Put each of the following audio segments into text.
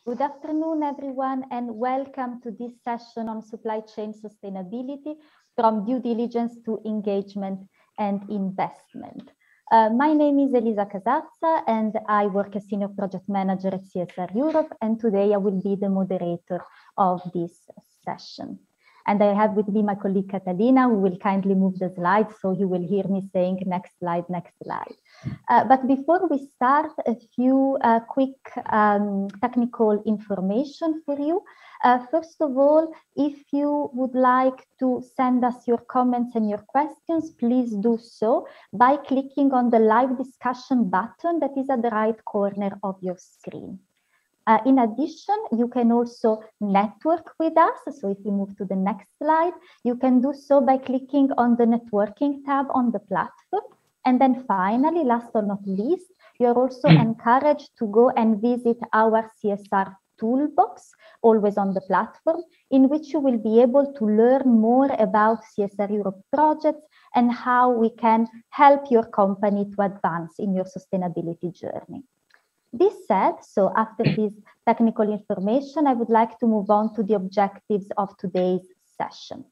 Good afternoon, everyone, and welcome to this session on supply chain sustainability from due diligence to engagement and investment. My name is Elisa Casazza, and I work as Senior Project Manager at CSR Europe, and today I will be the moderator of this session. And I have with me my colleague Catalina, who will kindly move the slides, so you will hear me saying next slide, next slide. But before we start, a few quick technical information for you. First of all, if you would like to send us your comments and your questions, please do so by clicking on the live discussion button that is at the right corner of your screen. In addition, you can also network with us. So if we move to the next slide, you can do so by clicking on the networking tab on the platform. And then finally, last but not least, you're also encouraged to go and visit our CSR toolbox, always on the platform, in which you will be able to learn more about CSR Europe projects and how we can help your company to advance in your sustainability journey. This said, so after this technical information, I would like to move on to the objectives of today's session.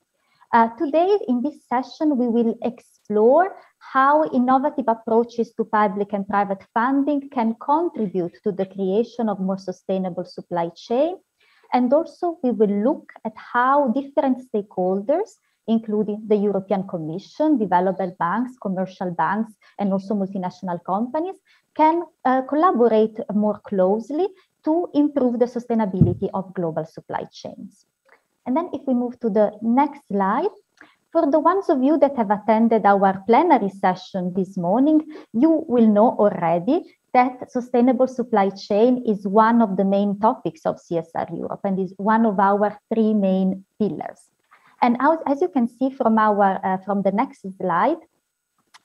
Today, in this session, we will explore how innovative approaches to public and private funding can contribute to the creation of more sustainable supply chain. And also, we will look at how different stakeholders, including the European Commission, development banks, commercial banks, and also multinational companies, can collaborate more closely to improve the sustainability of global supply chains. And then if we move to the next slide, for the ones of you that have attended our plenary session this morning, you will know already that sustainable supply chain is one of the main topics of CSR Europe and is one of our three main pillars. And as you can see from the next slide,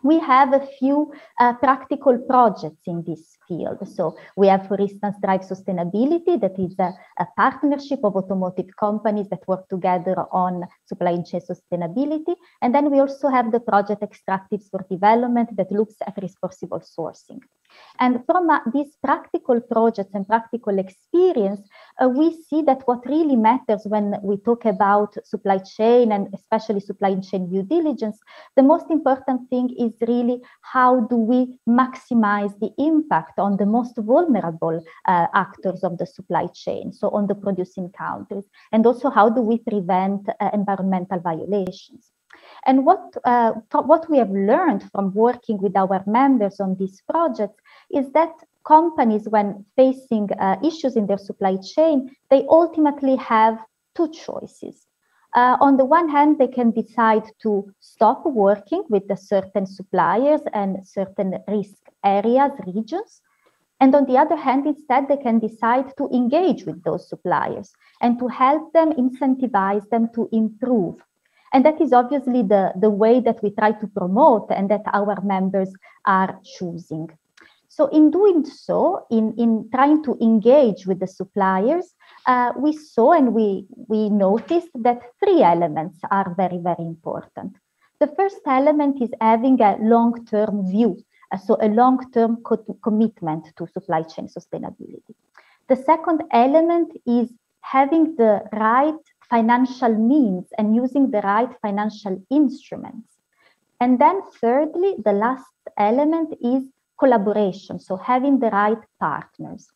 we have a few practical projects in this field. So we have, for instance, Drive Sustainability, that is a partnership of automotive companies that work together on supply chain sustainability. And then we also have the project Extractives for Development that looks at responsible sourcing. And from these practical projects and practical experience, we see that what really matters when we talk about supply chain and especially supply chain due diligence, the most important thing is really how do we maximize the impact on the most vulnerable actors of the supply chain, so on the producing countries, and also how do we prevent environmental violations. And what we have learned from working with our members on these projects is that companies, when facing issues in their supply chain, they ultimately have two choices. On the one hand, they can decide to stop working with the certain suppliers and certain risk areas, regions. And on the other hand, instead, they can decide to engage with those suppliers and to help them, incentivize them to improve. And that is obviously the way that we try to promote and that our members are choosing. So in doing so, in trying to engage with the suppliers, we saw and we noticed that three elements are very, very important. The first element is having a long-term view, so a long-term commitment to supply chain sustainability. The second element is having the right financial means and using the right financial instruments. And then thirdly, the last element is collaboration, so having the right partners,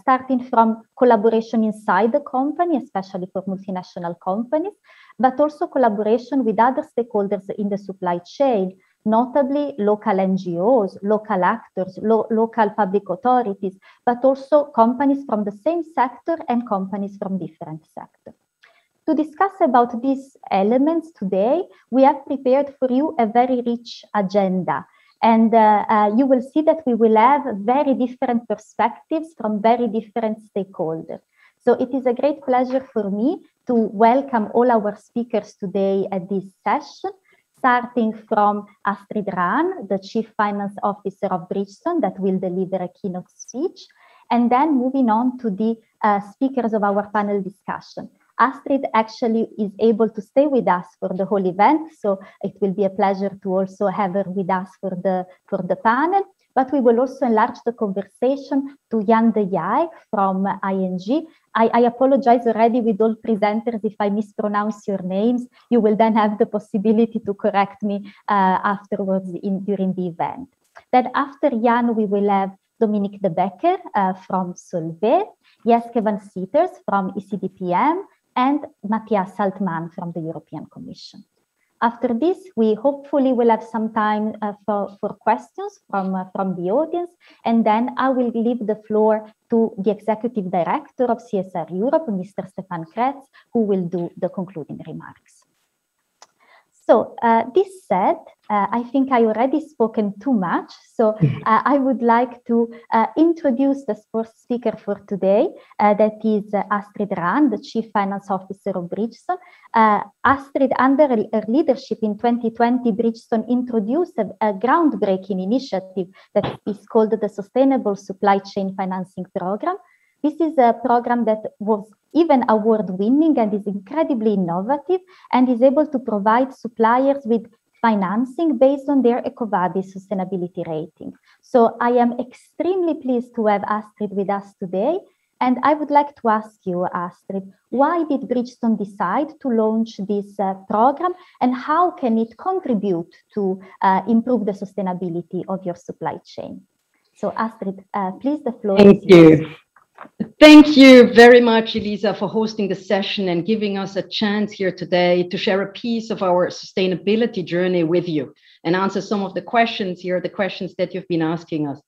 starting from collaboration inside the company, especially for multinational companies, but also collaboration with other stakeholders in the supply chain, notably local NGOs, local actors, local public authorities, but also companies from the same sector and companies from different sectors. To discuss about these elements today, we have prepared for you a very rich agenda. And you will see that we will have very different perspectives from very different stakeholders. So it is a great pleasure for me to welcome all our speakers today at this session, starting from Astrid Rahn, the Chief Finance Officer of Bridgestone, that will deliver a keynote speech, and then moving on to the speakers of our panel discussion. Astrid actually is able to stay with us for the whole event, so it will be a pleasure to also have her with us for the panel. but we will also enlarge the conversation to Jan de Jaeg from ING. I apologize already with all presenters if I mispronounce your names. You will then have the possibility to correct me afterwards during the event. Then after Jan, we will have Dominique de Becker from Solvay, Jeske van Sieters from ECDPM, and Matthias Saltman from the European Commission. After this, we hopefully will have some time for questions from the audience, and then I will leave the floor to the Executive Director of CSR Europe, Mr. Stefan Kretz, who will do the concluding remarks. So this said, I think I already spoken too much, so I would like to introduce the first speaker for today, that is Astrid Rahn, the Chief Finance Officer of Bridgestone. Astrid, under her leadership in 2020, Bridgestone introduced a groundbreaking initiative that is called the Sustainable Supply Chain Financing Program. This is a program that was even award-winning and is incredibly innovative and is able to provide suppliers with financing based on their EcoVadis sustainability rating. So I am extremely pleased to have Astrid with us today. And I would like to ask you, Astrid, why did Bridgestone decide to launch this program, and how can it contribute to improve the sustainability of your supply chain? So Astrid, please, the floor is yours. Thank you. Thank you very much, Elisa, for hosting the session and giving us a chance here today to share a piece of our sustainability journey with you and answer some of the questions here, the questions that you've been asking us.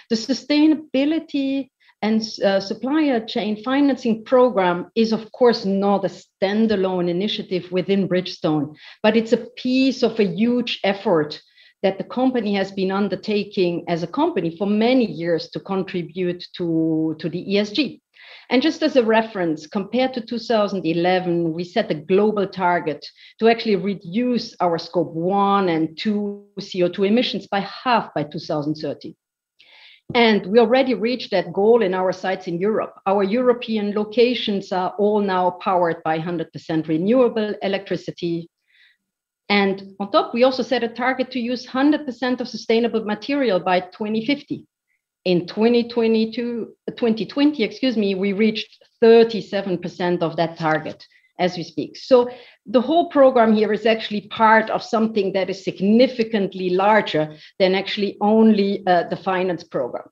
The Sustainability and Supplier Chain Financing Program is, of course, not a standalone initiative within Bridgestone, but it's a piece of a huge effort that the company has been undertaking as a company for many years to contribute to the ESG. And just as a reference, compared to 2011, we set a global target to actually reduce our scope 1 and 2 CO2 emissions by half by 2030. And we already reached that goal in our sites in Europe. Our European locations are all now powered by 100% renewable electricity. And on top, we also set a target to use 100% of sustainable material by 2050. In 2020, we reached 37% of that target as we speak. So the whole program here is actually part of something that is significantly larger than actually only the finance program.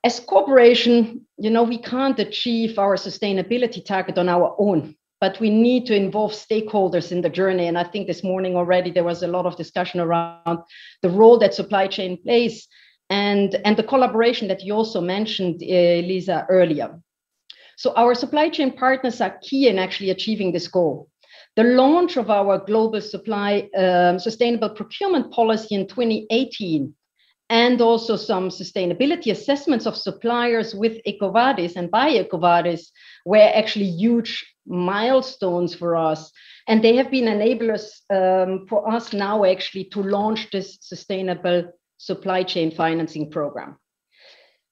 As corporation, we can't achieve our sustainability target on our own, but we need to involve stakeholders in the journey. And I think this morning already there was a lot of discussion around the role that supply chain plays and the collaboration that you also mentioned, Lisa, earlier. So our supply chain partners are key in actually achieving this goal. The launch of our global supply sustainable procurement policy in 2018 and also some sustainability assessments of suppliers with EcoVadis and by EcoVadis were actually huge milestones for us. And they have been enablers for us now actually to launch this sustainable supply chain financing program.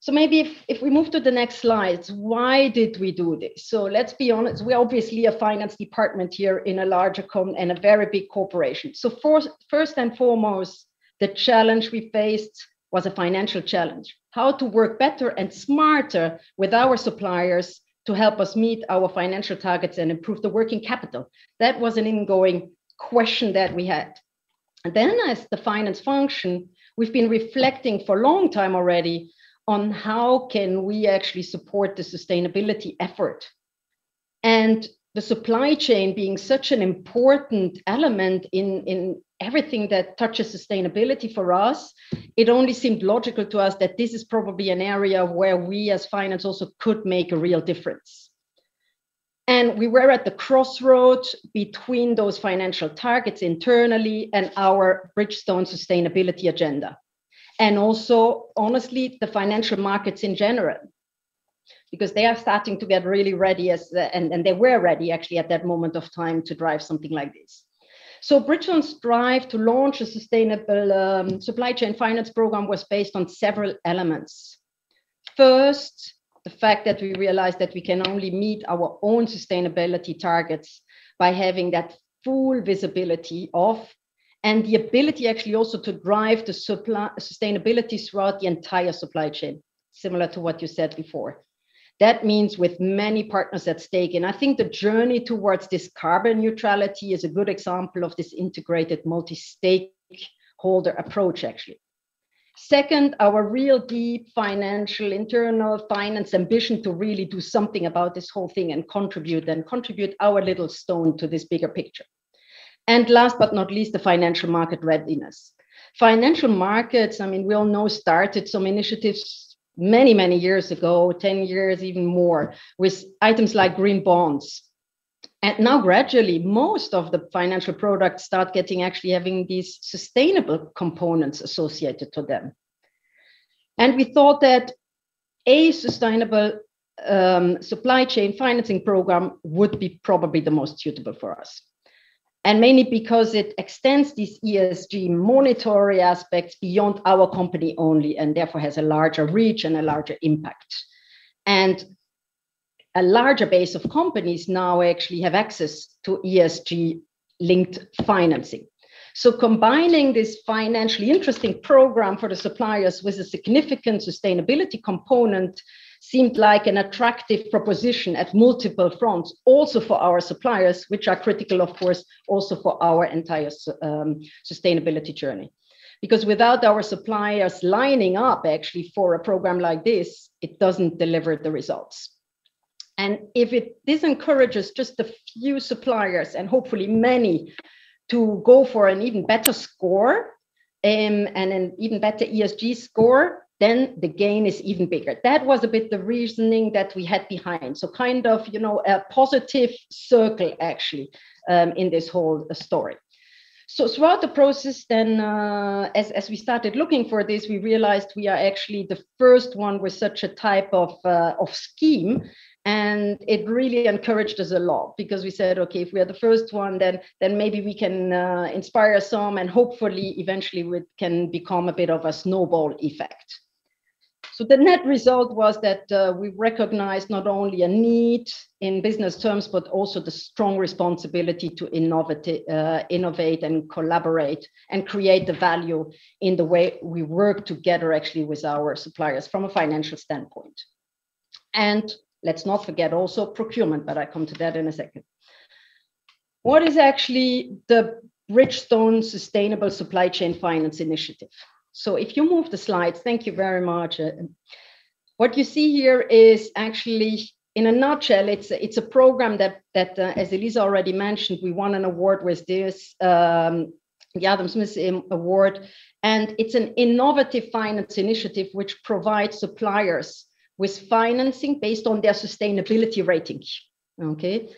So maybe if we move to the next slides, why did we do this? So let's be honest, we're obviously a finance department here in a larger and a very big corporation. So first and foremost, the challenge we faced was a financial challenge. How to work better and smarter with our suppliers to help us meet our financial targets and improve the working capital. That was an ongoing question that we had. And then as the finance function, we've been reflecting for a long time already on how can we actually support the sustainability effort. And the supply chain being such an important element in everything that touches sustainability for us, it only seemed logical to us that this is probably an area where we as finance also could make a real difference. And we were at the crossroads between those financial targets internally and our Bridgestone sustainability agenda. And also, honestly, the financial markets in general, because they are starting to get really ready and they were ready actually at that moment of time to drive something like this. So Bridgestone's drive to launch a sustainable supply chain finance program was based on several elements. First, the fact that we realized that we can only meet our own sustainability targets by having that full visibility of and the ability actually also to drive the sustainability throughout the entire supply chain, similar to what you said before. That means with many partners at stake. And I think the journey towards this carbon neutrality is a good example of this integrated multi-stakeholder approach, actually. Second, our real deep financial, internal finance ambition to really do something about this whole thing and contribute our little stone to this bigger picture. And last but not least, the financial market readiness. Financial markets, I mean, we all know, started some initiatives many, many years ago, 10 years, even more, with items like green bonds. And now gradually, most of the financial products start actually having these sustainable components associated to them. And we thought that a sustainable supply chain financing program would be probably the most suitable for us. And mainly because it extends these ESG monetary aspects beyond our company only, and therefore has a larger reach and a larger impact. And a larger base of companies now actually have access to ESG linked financing. So combining this financially interesting program for the suppliers with a significant sustainability component seemed like an attractive proposition at multiple fronts, also for our suppliers, which are critical, of course, also for our entire sustainability journey. Because without our suppliers lining up actually for a program like this, it doesn't deliver the results. And if this encourages just a few suppliers and hopefully many to go for an even better score and an even better ESG score, then the gain is even bigger. That was a bit the reasoning that we had behind. So kind of, you know, a positive circle actually in this whole story. So throughout the process, then as we started looking for this, we realized we are actually the first one with such a type of scheme. And it really encouraged us a lot, because we said, okay, if we are the first one, then maybe we can inspire some, and hopefully eventually it can become a bit of a snowball effect. So the net result was that we recognized not only a need in business terms, but also the strong responsibility to innovate and collaborate and create the value in the way we work together actually with our suppliers from a financial standpoint. And let's not forget also procurement, but I come to that in a second. What is actually the Bridgestone Sustainable Supply Chain Finance Initiative? So if you move the slides, thank you very much. What you see here is actually, in a nutshell, it's a program that as Elisa already mentioned, we won an award with this, the Adam Smith Award, and it's an innovative finance initiative which provides suppliers with financing based on their sustainability rating, okay?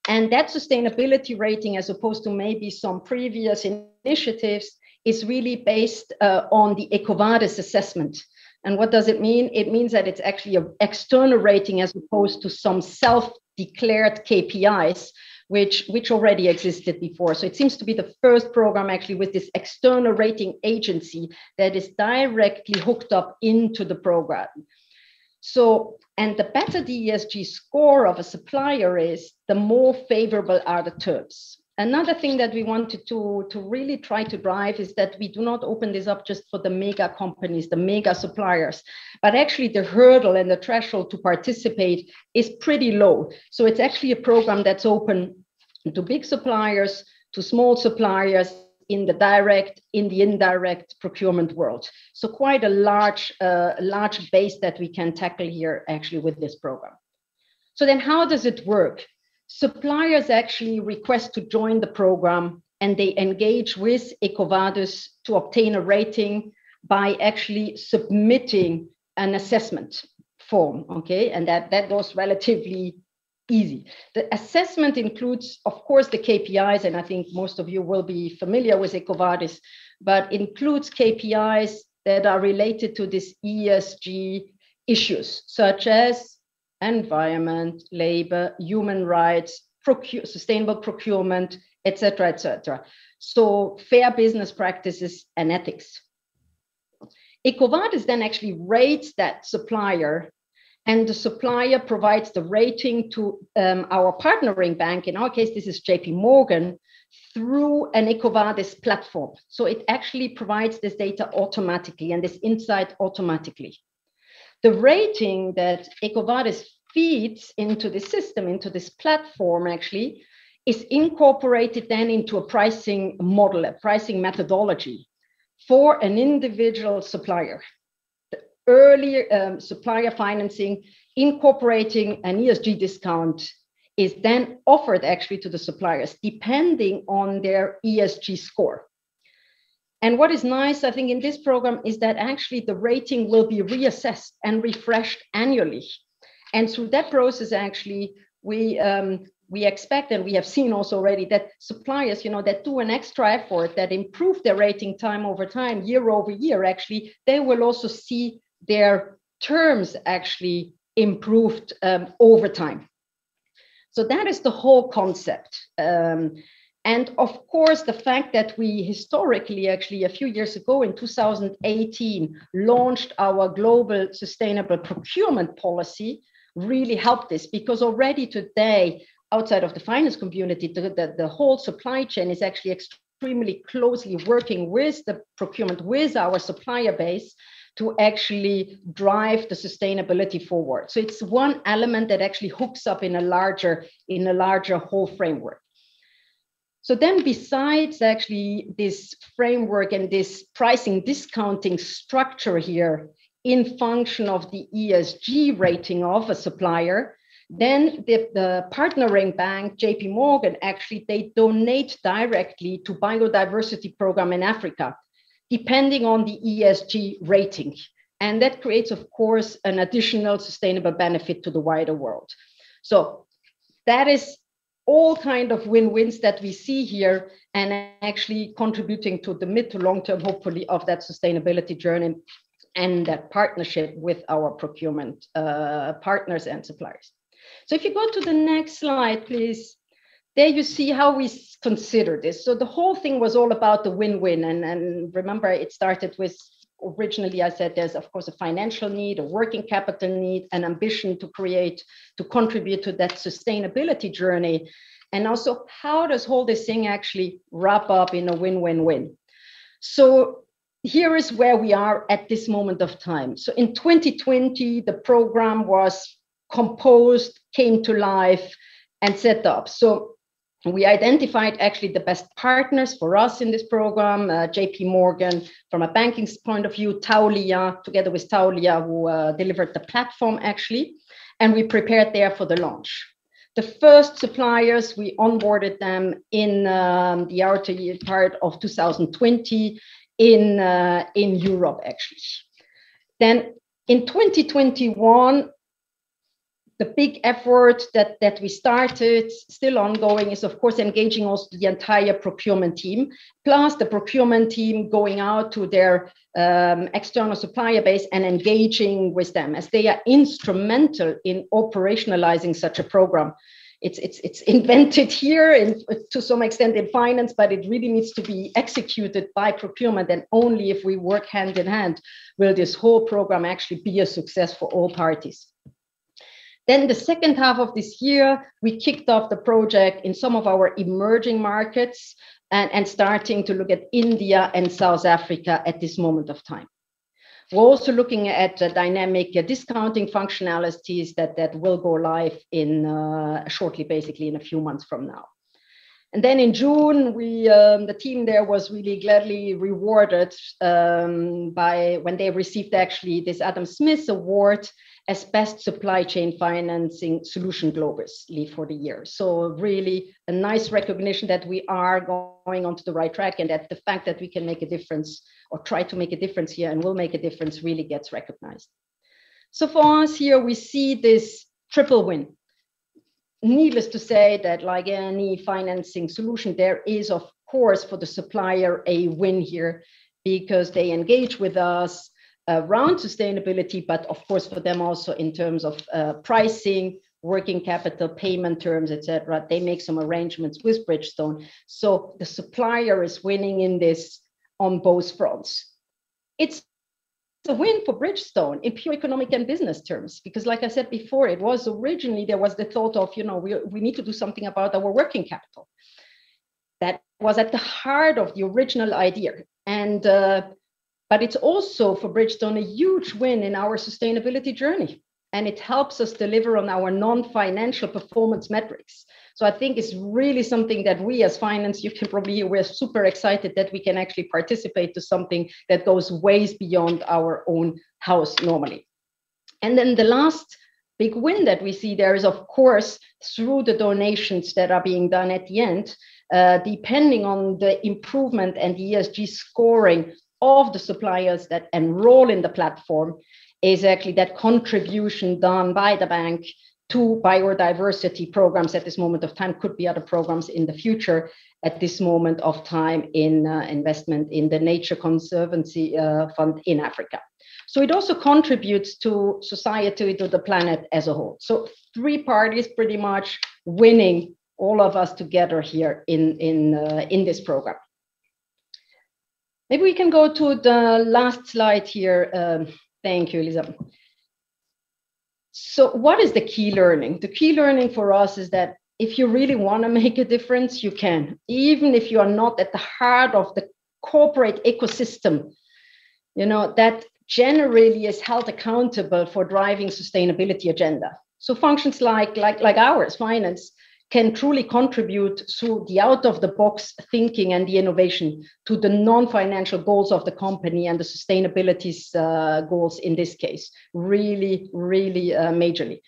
And that sustainability rating, as opposed to maybe some previous initiatives, is really based on the EcoVadis assessment. And what does it mean? It means that it's actually an external rating as opposed to some self-declared KPIs, which already existed before. So it seems to be the first program actually with this external rating agency that is directly hooked up into the program. So, and the better the ESG score of a supplier is, the more favorable are the terms. Another thing that we wanted to really try to drive is that we do not open this up just for the mega companies, the mega suppliers, but actually the hurdle and the threshold to participate is pretty low. So it's actually a program that's open to big suppliers, to small suppliers, in the direct, in the indirect procurement world. So quite a large base that we can tackle here actually with this program. So then how does it work? Suppliers actually request to join the program, and they engage with EcoVadis to obtain a rating by actually submitting an assessment form, okay? And that goes relatively easy. The assessment includes, of course, the KPIs, and I think most of you will be familiar with EcoVadis, but includes KPIs that are related to this ESG issues, such as environment, labor, human rights, sustainable procurement, etc., etc. So fair business practices and ethics. EcoVadis then actually rates that supplier and the supplier provides the rating to our partnering bank. In our case, this is JP Morgan, through an EcoVadis platform. So it actually provides this data automatically and this insight automatically. The rating that EcoVadis feeds into the system, into this platform actually, is incorporated then into a pricing model, a pricing methodology for an individual supplier. The early supplier financing incorporating an ESG discount is then offered actually to the suppliers depending on their ESG score. And what is nice, I think, in this program is that actually the rating will be reassessed and refreshed annually. And through that process, actually, we expect, and we have seen also already, that suppliers, that do an extra effort, that improve their rating time over time, year over year, actually, they will also see their terms actually improved over time. So that is the whole concept. And of course, the fact that we historically, actually a few years ago in 2018, launched our global sustainable procurement policy really helped this, because already today, outside of the finance community, the whole supply chain is actually extremely closely working with the procurement, with our supplier base, to actually drive the sustainability forward. So it's one element that actually hooks up in a larger whole framework. So then besides actually this framework and this pricing discounting structure here in function of the ESG rating of a supplier, then the partnering bank, JP Morgan, actually, they donate directly to biodiversity program in Africa, depending on the ESG rating. And that creates, of course, an additional sustainable benefit to the wider world. So that is all kind of win-wins that we see here, and actually contributing to the mid to long term, hopefully, of that sustainability journey and that partnership with our procurement partners and suppliers. So if you go to the next slide, please, there you see how we consider this. So the whole thing was all about the win-win. And remember, it started with, originally I said there's of course a financial need, a working capital need, an ambition to contribute to that sustainability journey. And also, how does all this thing actually wrap up in a win-win-win? So here is where we are at this moment of time. So in 2020, the program was composed, came to life, and set up. So we identified actually the best partners for us in this program, JP Morgan from a banking point of view, Taulia, together with Taulia, who delivered the platform actually, and we prepared there for the launch. The first suppliers, we onboarded them in the outer part of 2020 in Europe actually. Then in 2021, the big effort that we started, still ongoing, is of course engaging also the entire procurement team, plus the procurement team going out to their external supplier base and engaging with them, as they are instrumental in operationalizing such a program. It's invented here to some extent in finance, but it really needs to be executed by procurement, and only if we work hand in hand will this whole program actually be a success for all parties. Then the second half of this year, we kicked off the project in some of our emerging markets and starting to look at India and South Africa at this moment of time. We're also looking at dynamic discounting functionalities that will go live in shortly, basically in a few months from now. And then in June, the team there was really gladly rewarded by when they received actually this Adam Smith Award as Best Supply Chain Financing Solution globally for the year. So really a nice recognition that we are going onto the right track, and that the fact that we can make a difference or try to make a difference here and will make a difference really gets recognized. So for us here, we see this triple win. Needless to say that, like any financing solution, there is of course for the supplier a win here, because they engage with us around sustainability, but of course for them also in terms of pricing, working capital, payment terms, etc. They make some arrangements with Bridgestone. So the supplier is winning in this on both fronts. It's a win for Bridgestone in pure economic and business terms, because like I said before, it was originally, there was the thought of, we need to do something about our working capital. That was at the heart of the original idea. And, but it's also for Bridgestone a huge win in our sustainability journey. And it helps us deliver on our non-financial performance metrics. So I think it's really something that we as finance, you can probably hear, we're super excited that we can actually participate to something that goes ways beyond our own house normally. And then the last big win that we see there is, of course, through the donations that are being done at the end, depending on the improvement and the ESG scoring of the suppliers that enroll in the platform, is actually that contribution done by the bank to biodiversity programs at this moment of time, could be other programs in the future, at this moment of time in investment in the Nature Conservancy Fund in Africa. So it also contributes to society, to the planet as a whole. So three parties pretty much winning, all of us together here in this program. Maybe we can go to the last slide here. Thank you, Elisa. So what is the key learning? The key learning for us is that if you really want to make a difference, you can, even if you are not at the heart of the corporate ecosystem, that generally is held accountable for driving sustainability agenda. So functions like ours, finance, can truly contribute through the out-of-the-box thinking and the innovation to the non-financial goals of the company and the sustainability goals in this case, really, really majorly.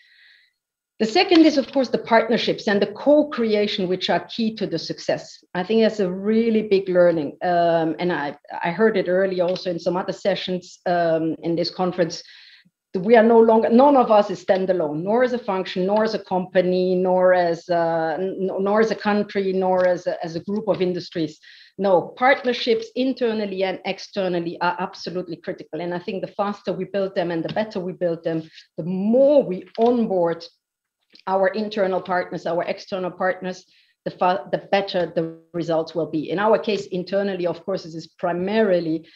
The second is, of course, the partnerships and the co-creation, which are key to the success. I think that's a really big learning. And I heard it earlier also in some other sessions in this conference. We are no longer, none of us is standalone, nor as a function, nor as a company, nor as a country, nor as a group of industries. No, partnerships internally and externally are absolutely critical. And I think the faster we build them and the better we build them, the more we onboard our internal partners, our external partners, the better the results will be. In our case, internally, of course, this is primarily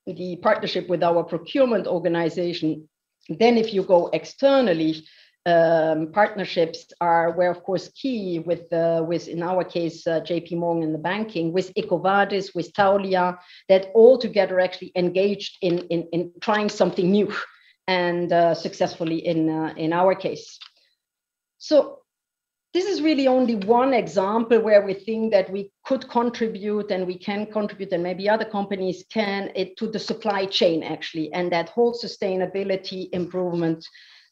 the partnership with our procurement organization. Then if you go externally, partnerships are where, of course, key with in our case, JP Morgan in the banking, with EcoVadis, with Taulia, that all together actually engaged in trying something new and successfully in our case. So this is really only one example where we think that we could contribute and we can contribute, and maybe other companies can, to the supply chain actually, and that whole sustainability improvement.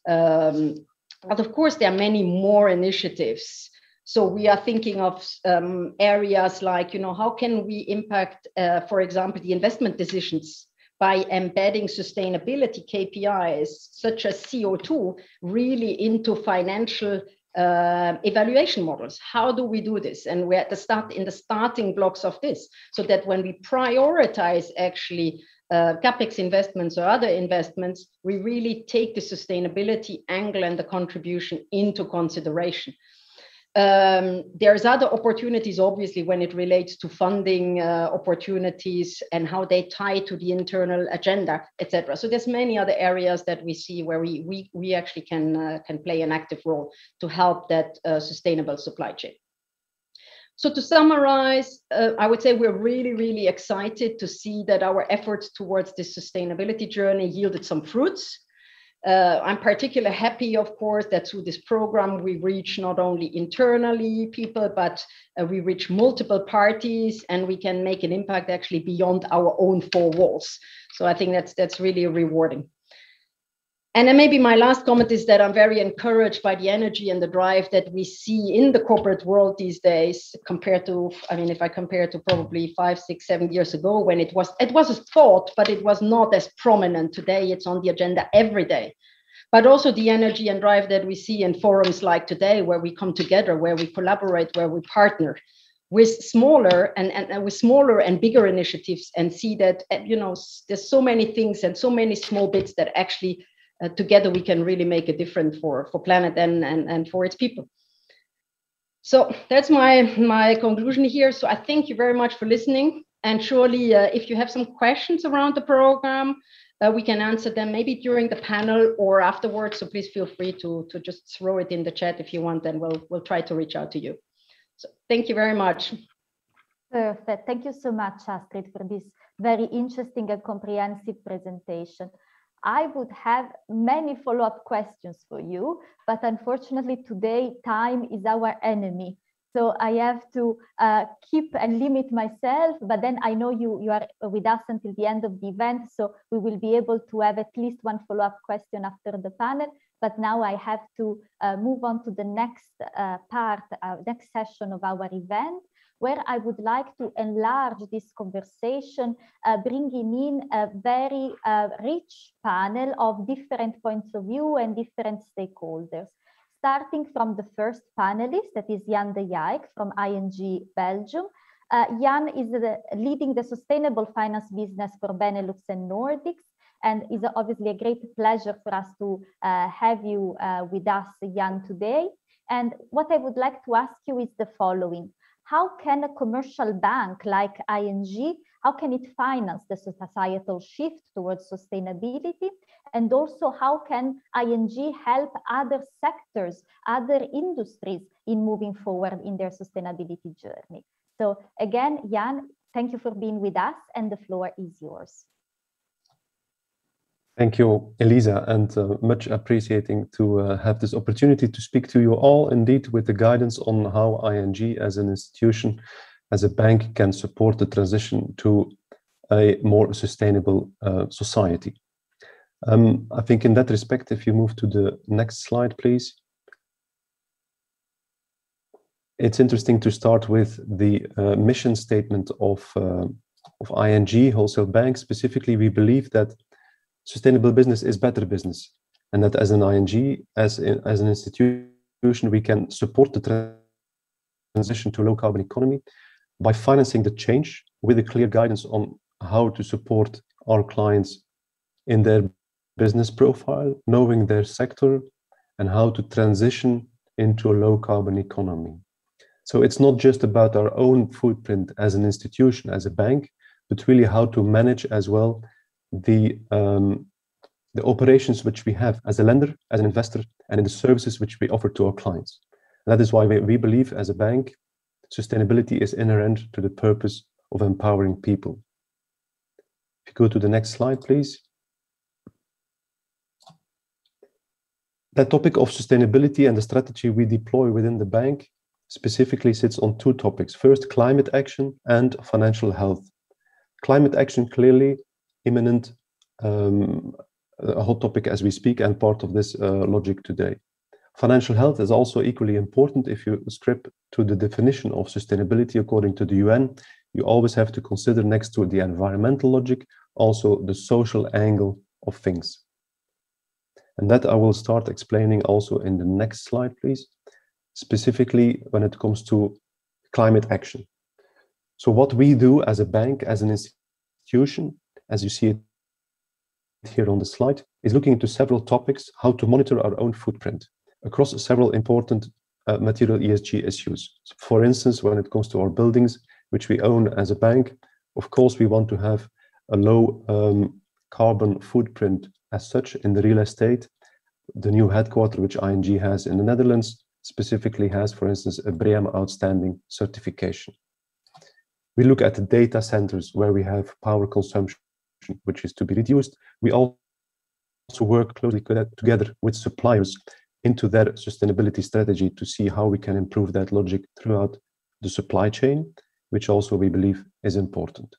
But of course, there are many more initiatives. So we are thinking of areas like, how can we impact, for example, the investment decisions by embedding sustainability KPIs such as CO2 really into financial evaluation models. How do we do this? And we're at the starting blocks of this, so that when we prioritize actually CapEx investments or other investments, we really take the sustainability angle and the contribution into consideration. There's other opportunities, obviously, when it relates to funding opportunities and how they tie to the internal agenda, etc. So there's many other areas that we see where we actually can play an active role to help that sustainable supply chain. So to summarize, I would say we're really, really excited to see that our efforts towards this sustainability journey yielded some fruits. I'm particularly happy, of course, that through this program, we reach not only internally people, but we reach multiple parties, and we can make an impact actually beyond our own four walls. So I think that's really rewarding. And then maybe my last comment is that I'm very encouraged by the energy and the drive that we see in the corporate world these days, compared to, if I compare to probably 5, 6, 7 years ago, when it was a thought, but it was not as prominent. Today, it's on the agenda every day. But also the energy and drive that we see in forums like today, where we come together, where we collaborate, where we partner with smaller and bigger initiatives, and see that, there's so many things and so many small bits that actually together we can really make a difference for planet and for its people. So that's my conclusion here. So I thank you very much for listening. And surely if you have some questions around the program, We can answer them maybe during the panel or afterwards. So please feel free to just throw it in the chat if you want, and we'll try to reach out to you. So thank you very much. Perfect. Thank you so much, Astrid, for this very interesting and comprehensive presentation. I would have many follow-up questions for you, but unfortunately today time is our enemy. So I have to keep and limit myself, but then I know you are with us until the end of the event, so we will be able to have at least one follow-up question after the panel. But now I have to move on to the next next session of our event, where I would like to enlarge this conversation, bringing in a very rich panel of different points of view and different stakeholders. Starting from the first panelist, that is Jan de Jijk from ING Belgium. Jan is leading the sustainable finance business for Benelux and Nordics, and is obviously a great pleasure for us to have you with us, Jan, today. And what I would like to ask you is the following. How can a commercial bank like ING, how can it finance the societal shift towards sustainability? And also, how can ING help other sectors, other industries in moving forward in their sustainability journey? So again, Jan, thank you for being with us, and the floor is yours. Thank you, Elisa, and much appreciating to have this opportunity to speak to you all, indeed, with the guidance on how ING as an institution, as a bank, can support the transition to a more sustainable society. I think in that respect, if you move to the next slide, please. It's interesting to start with the mission statement of ING Wholesale Bank. Specifically, we believe that sustainable business is better business, and that as an ING, as an institution, we can support the transition to a low carbon economy by financing the change with a clear guidance on how to support our clients in their business profile, knowing their sector, and how to transition into a low carbon economy. So it's not just about our own footprint as an institution, as a bank, but really how to manage as well the operations which we have as a lender, as an investor, and in the services which we offer to our clients. And that is why we believe as a bank, sustainability is inherent to the purpose of empowering people. If you go to the next slide, please. That topic of sustainability and the strategy we deploy within the bank specifically sits on two topics. First, climate action and financial health. Climate action, clearly imminent, a hot topic as we speak, and part of this logic today. Financial health is also equally important. If you strip to the definition of sustainability according to the UN, you always have to consider, next to the environmental logic, also the social angle of things. And that I will start explaining also in the next slide, please, specifically when it comes to climate action. So what we do as a bank, as an institution, as you see it here on the slide, is looking into several topics, how to monitor our own footprint across several important material ESG issues. So for instance, when it comes to our buildings, which we own as a bank, of course, we want to have a low carbon footprint as such in the real estate. The new headquarter, which ING has in the Netherlands, specifically has, for instance, a BREEAM outstanding certification. We look at the data centers where we have power consumption, which is to be reduced. We also work closely together with suppliers into their sustainability strategy to see how we can improve that logic throughout the supply chain, which also we believe is important.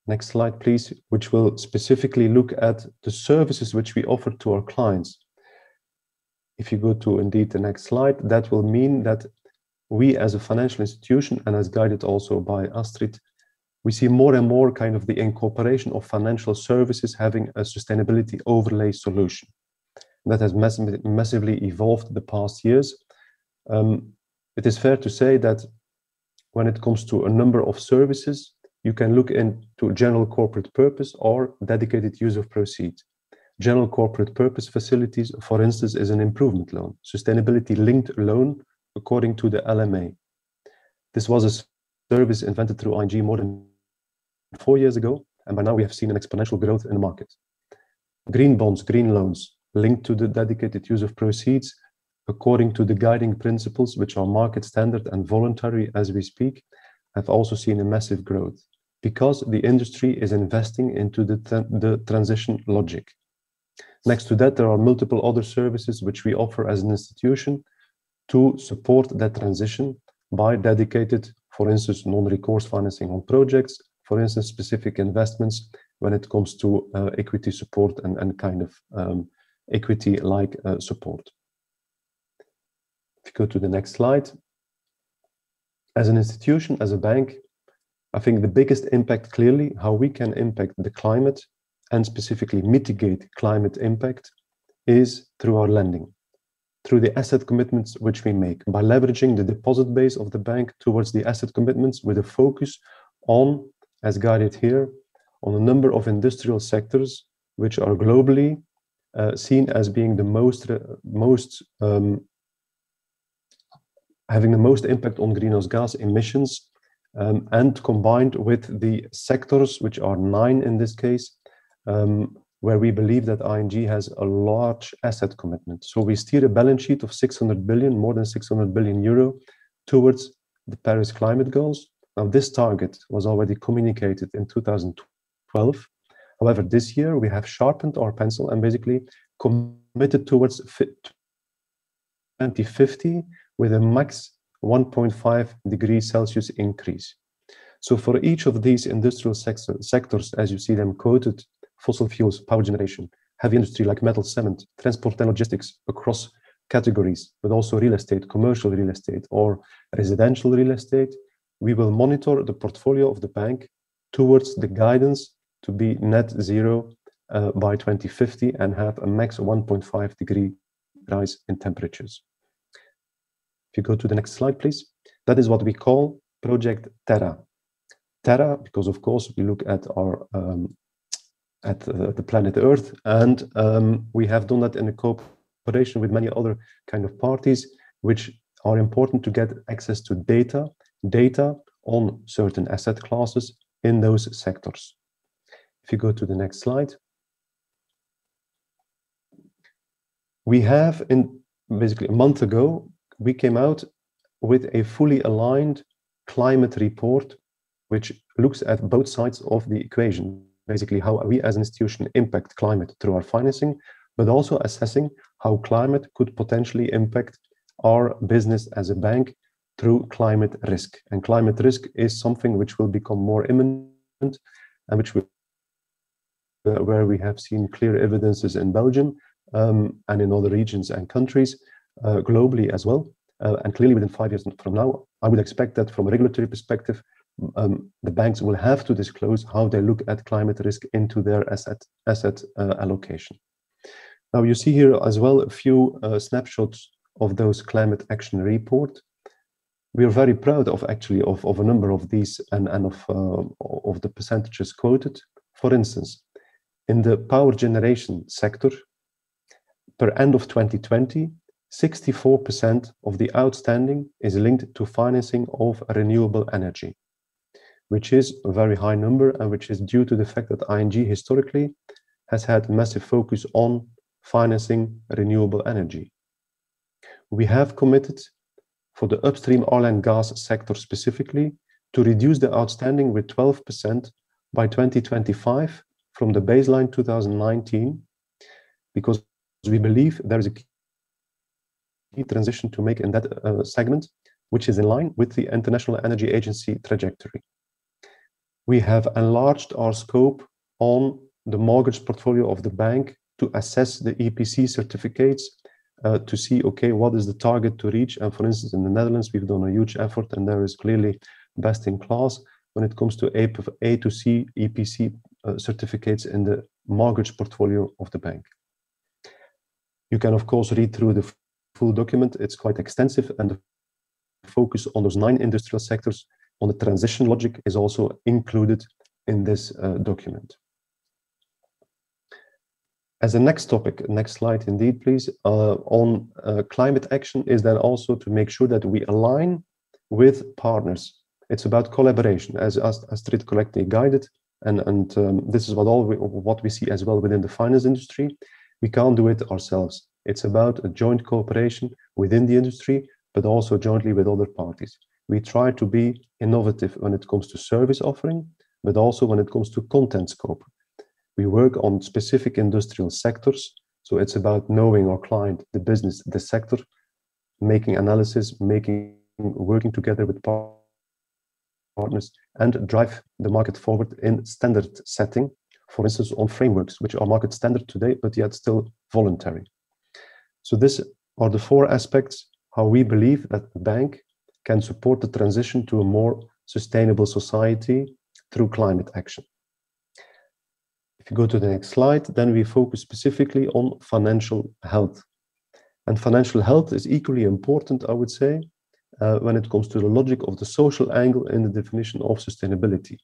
Next slide, please, which will specifically look at the services which we offer to our clients. If you go to indeed the next slide, that will mean that we as a financial institution, and as guided also by Astrid, we see more and more kind of the incorporation of financial services having a sustainability overlay solution. That has massively evolved the past years. It is fair to say that when it comes to a number of services, you can look into general corporate purpose or dedicated use of proceeds. General corporate purpose facilities, for instance, is an improvement loan, sustainability linked loan according to the LMA. This was a service invented through ING more than 4 years ago, and by now we have seen an exponential growth in the market. Green bonds, green loans, linked to the dedicated use of proceeds, according to the guiding principles, which are market standard and voluntary as we speak, have also seen a massive growth because the industry is investing into the transition logic. Next to that, there are multiple other services which we offer as an institution to support that transition by dedicated, for instance, non-recourse financing on projects, for instance, specific investments when it comes to equity support and kind of equity-like support. If you go to the next slide. As an institution, as a bank, I think the biggest impact clearly how we can impact the climate and specifically mitigate climate impact is through our lending, through the asset commitments which we make, by leveraging the deposit base of the bank towards the asset commitments with a focus on, as guided here, on a number of industrial sectors which are globally seen as being the having the most impact on greenhouse gas emissions, and combined with the sectors, which are 9 in this case, where we believe that ING has a large asset commitment. So we steer a balance sheet of 600 billion, more than 600 billion euro, towards the Paris climate goals. Now, this target was already communicated in 2012. However, this year we have sharpened our pencil and basically committed towards 2050 with a max 1.5 degrees Celsius increase. So for each of these industrial sectors, as you see them quoted, fossil fuels, power generation, heavy industry like metal, cement, transport and logistics across categories, but also real estate, commercial real estate or residential real estate, we will monitor the portfolio of the bank towards the guidance to be net zero by 2050 and have a max 1.5 degree rise in temperatures. If you go to the next slide, please. That is what we call Project Terra. Terra, because of course we look at our the planet Earth, and we have done that in a cooperation with many other kind of parties, which are important to get access to data on certain asset classes in those sectors. If you go to the next slide. We have, in basically a month ago, we came out with a fully aligned climate report, which looks at both sides of the equation, basically how we as an institution impact climate through our financing, but also assessing how climate could potentially impact our business as a bank through climate risk. And climate risk is something which will become more imminent and which where we have seen clear evidences in Belgium and in other regions and countries globally as well. And clearly within 5 years from now, I would expect that from a regulatory perspective, the banks will have to disclose how they look at climate risk into their asset allocation. Now you see here as well a few snapshots of those climate action report. We are very proud of actually of a number of these and of the percentages quoted. For instance, in the power generation sector, per end of 2020, 64% of the outstanding is linked to financing of renewable energy, which is a very high number and which is due to the fact that ING historically has had massive focus on financing renewable energy. We have committed for the upstream oil and gas sector specifically to reduce the outstanding with 12% by 2025 from the baseline 2019, because we believe there is a key transition to make in that segment, which is in line with the International Energy Agency trajectory. We have enlarged our scope on the mortgage portfolio of the bank to assess the EPC certificates to see, okay, what is the target to reach? And for instance, in the Netherlands, we've done a huge effort and there is clearly best in class when it comes to A to C EPC certificates in the mortgage portfolio of the bank. You can, of course, read through the full document. It's quite extensive, and the focus on those 9 industrial sectors on the transition logic is also included in this document. As a next topic, next slide indeed, please, on climate action is then also to make sure that we align with partners. It's about collaboration, as Astrid correctly guided. and this is what we see as well within the finance industry. We can't do it ourselves. It's about a joint cooperation within the industry, but also jointly with other parties. We try to be innovative when it comes to service offering, but also when it comes to content scope. We work on specific industrial sectors, so it's about knowing our client, the business, the sector, making analysis, working together with partners, and drive the market forward in standard setting, for instance, on frameworks, which are market standard today, but yet still voluntary. So these are the four aspects how we believe that the bank can support the transition to a more sustainable society through climate action. If you go to the next slide, then we focus specifically on financial health. And financial health is equally important, I would say, when it comes to the logic of the social angle in the definition of sustainability.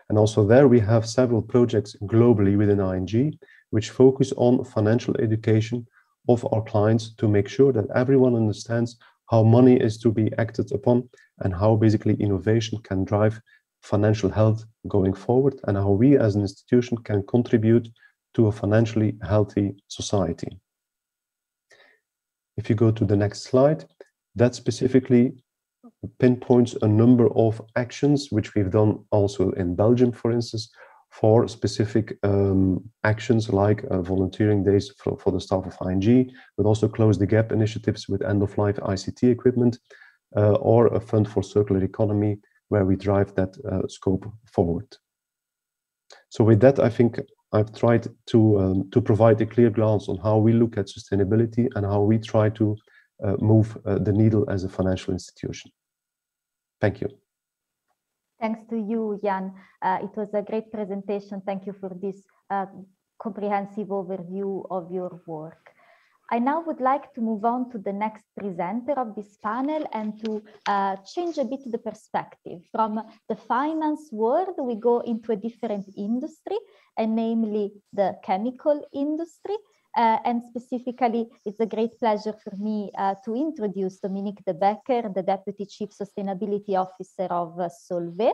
And also there we have several projects globally within ING, which focus on financial education of our clients to make sure that everyone understands how money is to be acted upon and how basically innovation can drive financial health going forward, and how we as an institution can contribute to a financially healthy society. If you go to the next slide, that specifically pinpoints a number of actions which we've done also in Belgium, for instance, for specific actions like volunteering days for the staff of ING, but also close the gap initiatives with end-of-life ICT equipment, or a fund for circular economy, where we drive that scope forward. So with that, I think I've tried to provide a clear glance on how we look at sustainability and how we try to move the needle as a financial institution. Thank you. Thanks to you, Jan. It was a great presentation. Thank you for this comprehensive overview of your work. I now would like to move on to the next presenter of this panel and to change a bit the perspective. From the finance world, we go into a different industry, and namely the chemical industry. And specifically, it's a great pleasure for me to introduce Dominique De Becker, the Deputy Chief Sustainability Officer of Solvay.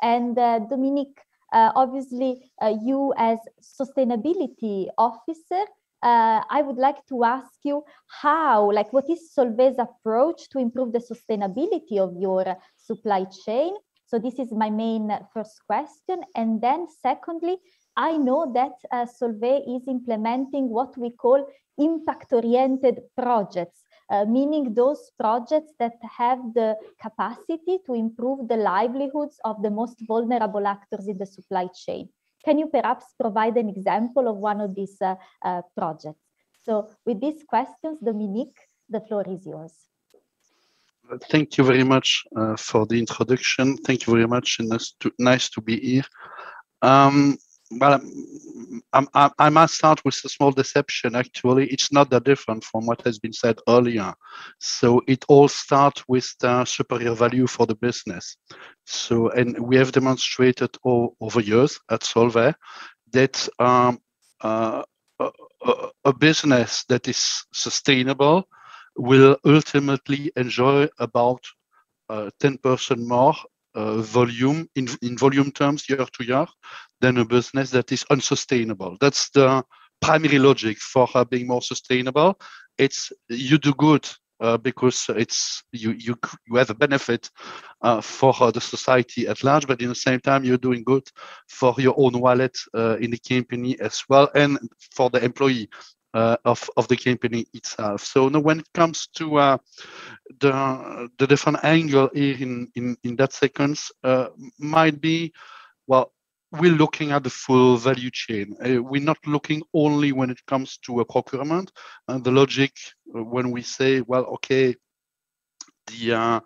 And Dominique, obviously, you as Sustainability Officer, I would like to ask you what is Solvay's approach to improve the sustainability of your supply chain? So this is my main first question. And then secondly, I know that Solvay is implementing what we call impact-oriented projects, meaning those projects that have the capacity to improve the livelihoods of the most vulnerable actors in the supply chain. Can you perhaps provide an example of one of these projects? So with these questions, Dominique, the floor is yours. Thank you very much for the introduction. Thank you very much, and nice to be here. Well, I must start with a small deception. Actually, it's not that different from what has been said earlier. So it all starts with the superior value for the business. So, and we have demonstrated over years at Solvay that a business that is sustainable will ultimately enjoy about 10% more volume in volume terms year to year than a business that is unsustainable. That's the primary logic for being more sustainable. It's you do good because it's you have a benefit for the society at large, but in the same time you're doing good for your own wallet in the company as well, and for the employee of the company itself. So now when it comes to the different angle here in that sequence might be, well, we're looking at the full value chain. We're not looking only when it comes to a procurement. The logic when we say, well, okay, the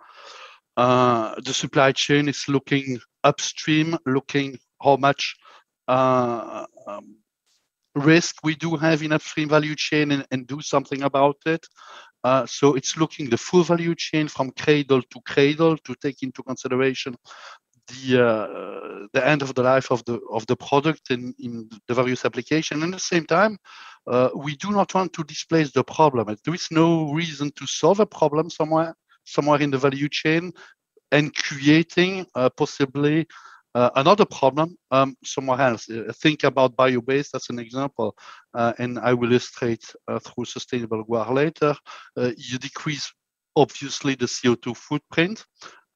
supply chain is looking upstream, looking how much risk we do have in upstream value chain and do something about it. So it's looking the full value chain from cradle to take into consideration the end of the life of the product in the various applications. And at the same time, we do not want to displace the problem. There is no reason to solve a problem somewhere in the value chain and creating possibly Another problem somewhere else. Think about bio-based as an example, and I will illustrate through sustainable guar later. You decrease obviously the CO2 footprint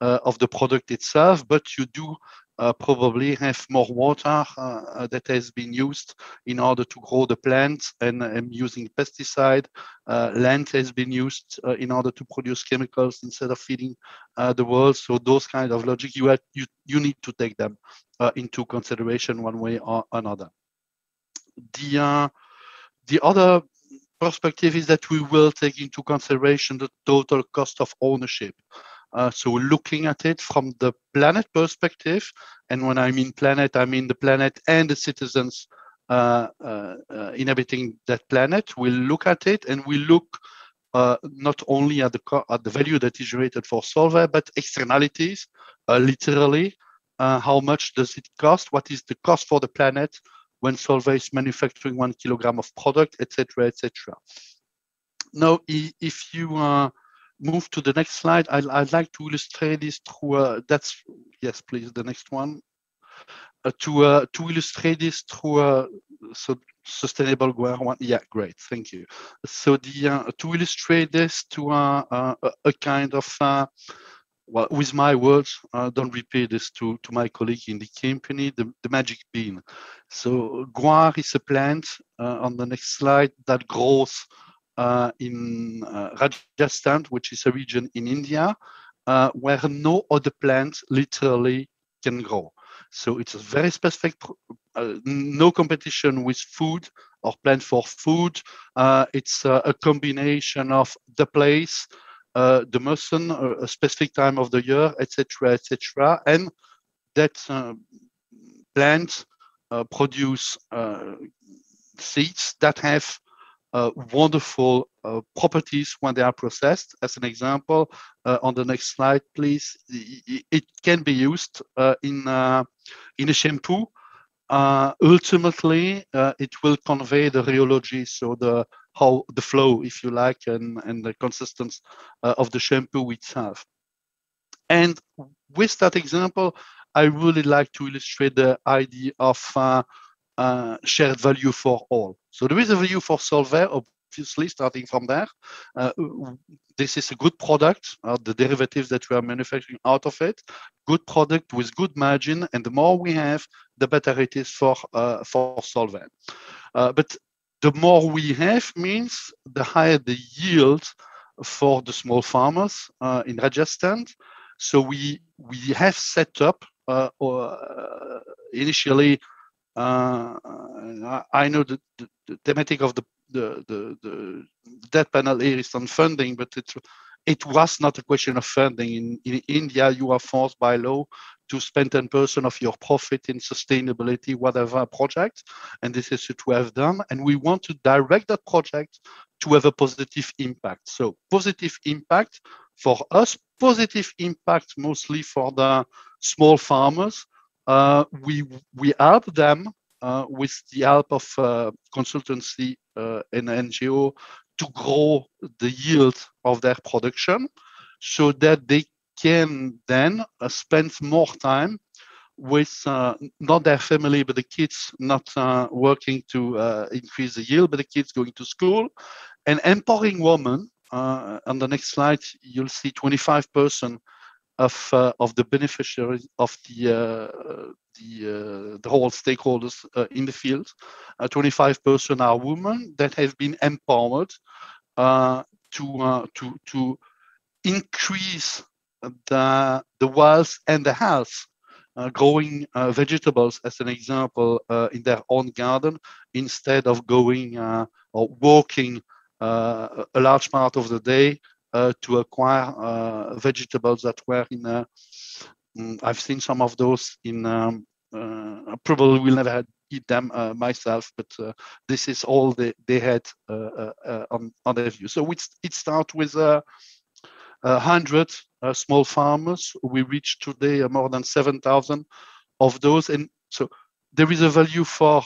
of the product itself, but you do probably have more water that has been used in order to grow the plants, and using pesticide. Land has been used in order to produce chemicals instead of feeding the world. So those kind of logic, you need to take them into consideration one way or another. The other perspective is that we will take into consideration the total cost of ownership. So looking at it from the planet perspective, and when I mean planet, I mean the planet and the citizens inhabiting that planet. We'll look at it, and we look not only at the value that is generated for Solvay, but externalities, literally. How much does it cost? What is the cost for the planet when Solvay is manufacturing 1 kilogram of product, etc., etc. Now, if you move to the next slide, I'd like to illustrate this through. Yes, please, the next one. To illustrate this through sustainable guar one. Yeah, great, thank you. So to illustrate this to a kind of well, with my words, don't repeat this to my colleague in the company, the magic bean. So guar is a plant on the next slide that grows in Rajasthan, which is a region in India, where no other plant literally can grow. So it's a very specific, no competition with food or plant for food. It's a combination of the place, the mousson, a specific time of the year, etc., etc., and that plants produce seeds that have wonderful properties when they are processed. As an example, on the next slide, please, it can be used in a shampoo. Ultimately, it will convey the rheology, so the flow, if you like, and the consistency of the shampoo itself. And with that example, I really like to illustrate the idea of shared value for all. So there is a value for Solvay, obviously, starting from there. This is a good product, the derivatives that we are manufacturing out of it, good product with good margin, and the more we have, the better it is for Solvay. But the more we have means the higher the yield for the small farmers in Rajasthan. So we have set up initially. I know the thematic of that panel here is on funding, but it was not a question of funding. In India, you are forced by law to spend 10% of your profit in sustainability, whatever project, and this is what we have done. And we want to direct that project to have a positive impact. So positive impact for us, positive impact mostly for the small farmers. We help them with the help of consultancy and NGO to grow the yield of their production, so that they can then spend more time with not their family, but the kids, not working to increase the yield, but the kids going to school. And empowering women, on the next slide, you'll see 25% of the beneficiaries of the whole stakeholders in the field. 25% are women that have been empowered to increase the wealth and the health, growing vegetables, as an example, in their own garden, instead of going or walking a large part of the day to acquire vegetables that were in I've seen some of those in I probably will never eat them myself, but this is all they had on their view. So it starts with 100 small farmers. We reach today more than 7,000 of those, and so there is a value for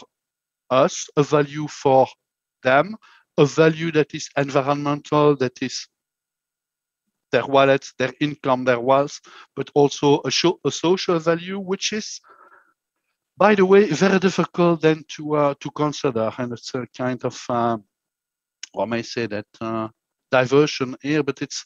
us, a value for them, a value that is environmental, that is their wallet, their income, their wealth, but also a social value, which is by the way, very difficult then to consider, and it's a kind of, or I may say that diversion here, but it's,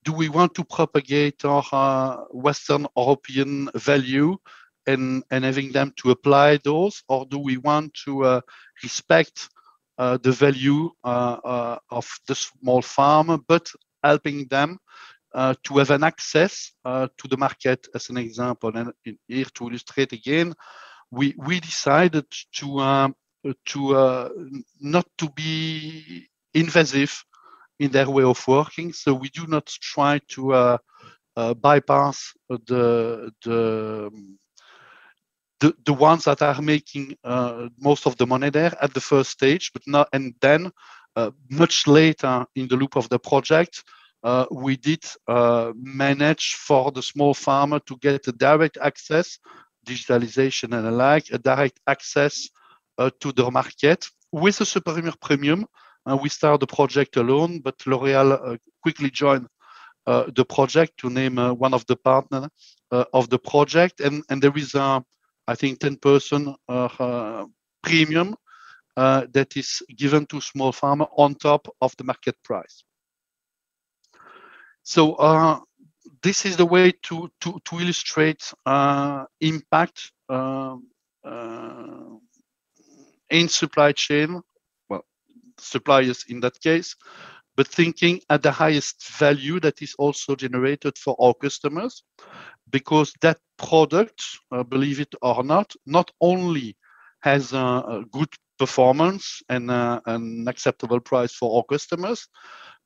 do we want to propagate our Western European value and having them to apply those, or do we want to respect the value of the small farmer, but helping them to have an access to the market, as an example? And here to illustrate again, we decided to not to be invasive in their way of working. So we do not try to bypass the ones that are making most of the money there at the first stage, but not, and then much later in the loop of the project, we did manage for the small farmer to get a direct access, digitalization and the like, a direct access to the market with a superior premium. We started the project alone, but L'Oréal quickly joined the project, to name one of the partners of the project. And there is, I think, 10% premium that is given to small farmer on top of the market price. So this is the way to illustrate impact in supply chain, well, suppliers in that case, but thinking at the highest value that is also generated for our customers, because that product, believe it or not only has a good performance and an acceptable price for our customers,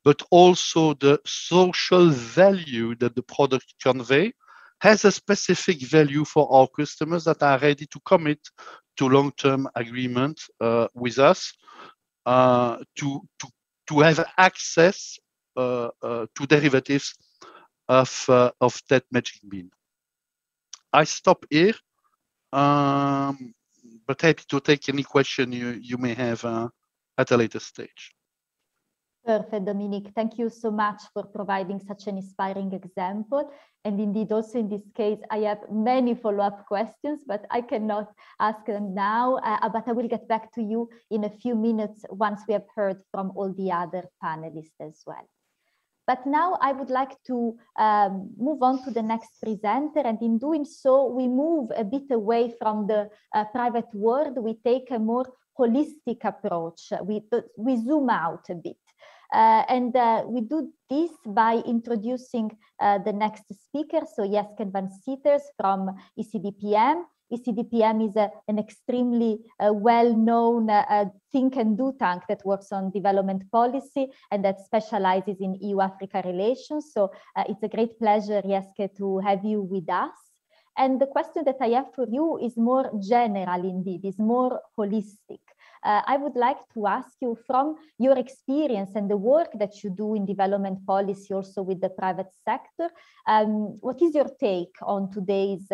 but also the social value that the product convey has a specific value for our customers that are ready to commit to long-term agreement with us to have access to derivatives of that magic bean. I stop here, but happy to take any question you may have at a later stage. Perfect, Dominique. Thank you so much for providing such an inspiring example. And indeed, also in this case, I have many follow-up questions, but I cannot ask them now. But I will get back to you in a few minutes once we have heard from all the other panelists as well. But now I would like to move on to the next presenter. And in doing so, we move a bit away from the private world. We take a more holistic approach. We zoom out a bit. And we do this by introducing the next speaker. So Jesken van Sieters from ECDPM. ECDPM is an extremely well-known think and do tank that works on development policy and that specializes in EU-Africa relations. So it's a great pleasure, Jesken, to have you with us. And the question that I have for you is more general indeed, is more holistic. I would like to ask you, from your experience and the work that you do in development policy, also with the private sector, what is your take on today's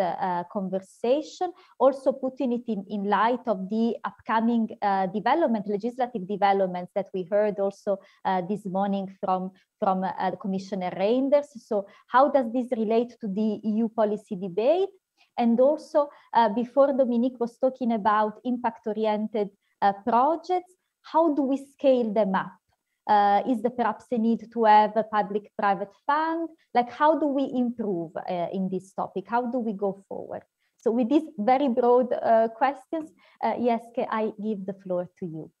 conversation? Also putting it in light of the upcoming legislative developments that we heard also this morning from Commissioner Reinders. So how does this relate to the EU policy debate? And also, before Dominique was talking about impact-oriented projects, how do we scale them up? Is there perhaps a need to have a public-private fund? Like, how do we improve in this topic? How do we go forward? So with these very broad questions, Jesken, I give the floor to you.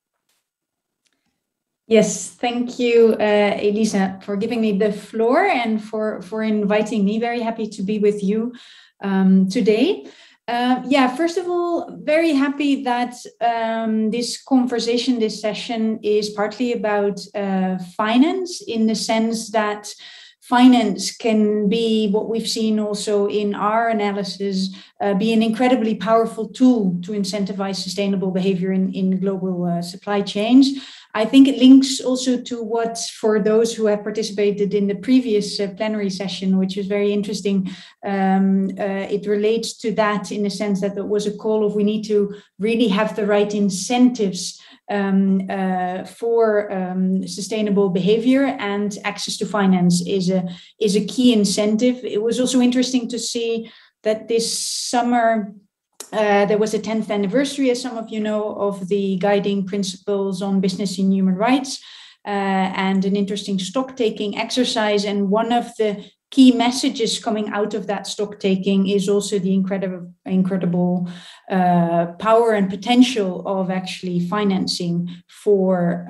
Yes, thank you, Elisa, for giving me the floor and for inviting me. Very happy to be with you today. Yeah, first of all, very happy that this conversation, this session is partly about finance, in the sense that finance can be, what we've seen also in our analysis, be an incredibly powerful tool to incentivize sustainable behavior in global supply chains. I think it links also to what, for those who have participated in the previous plenary session, which was very interesting, it relates to that in the sense that there was a call of we need to really have the right incentives for sustainable behavior, and access to finance is a key incentive. It was also interesting to see that this summer there was a 10th anniversary, as some of you know, of the guiding principles on business and human rights, and an interesting stock-taking exercise. And one of the key messages coming out of that stock-taking is also the incredible power and potential of actually financing for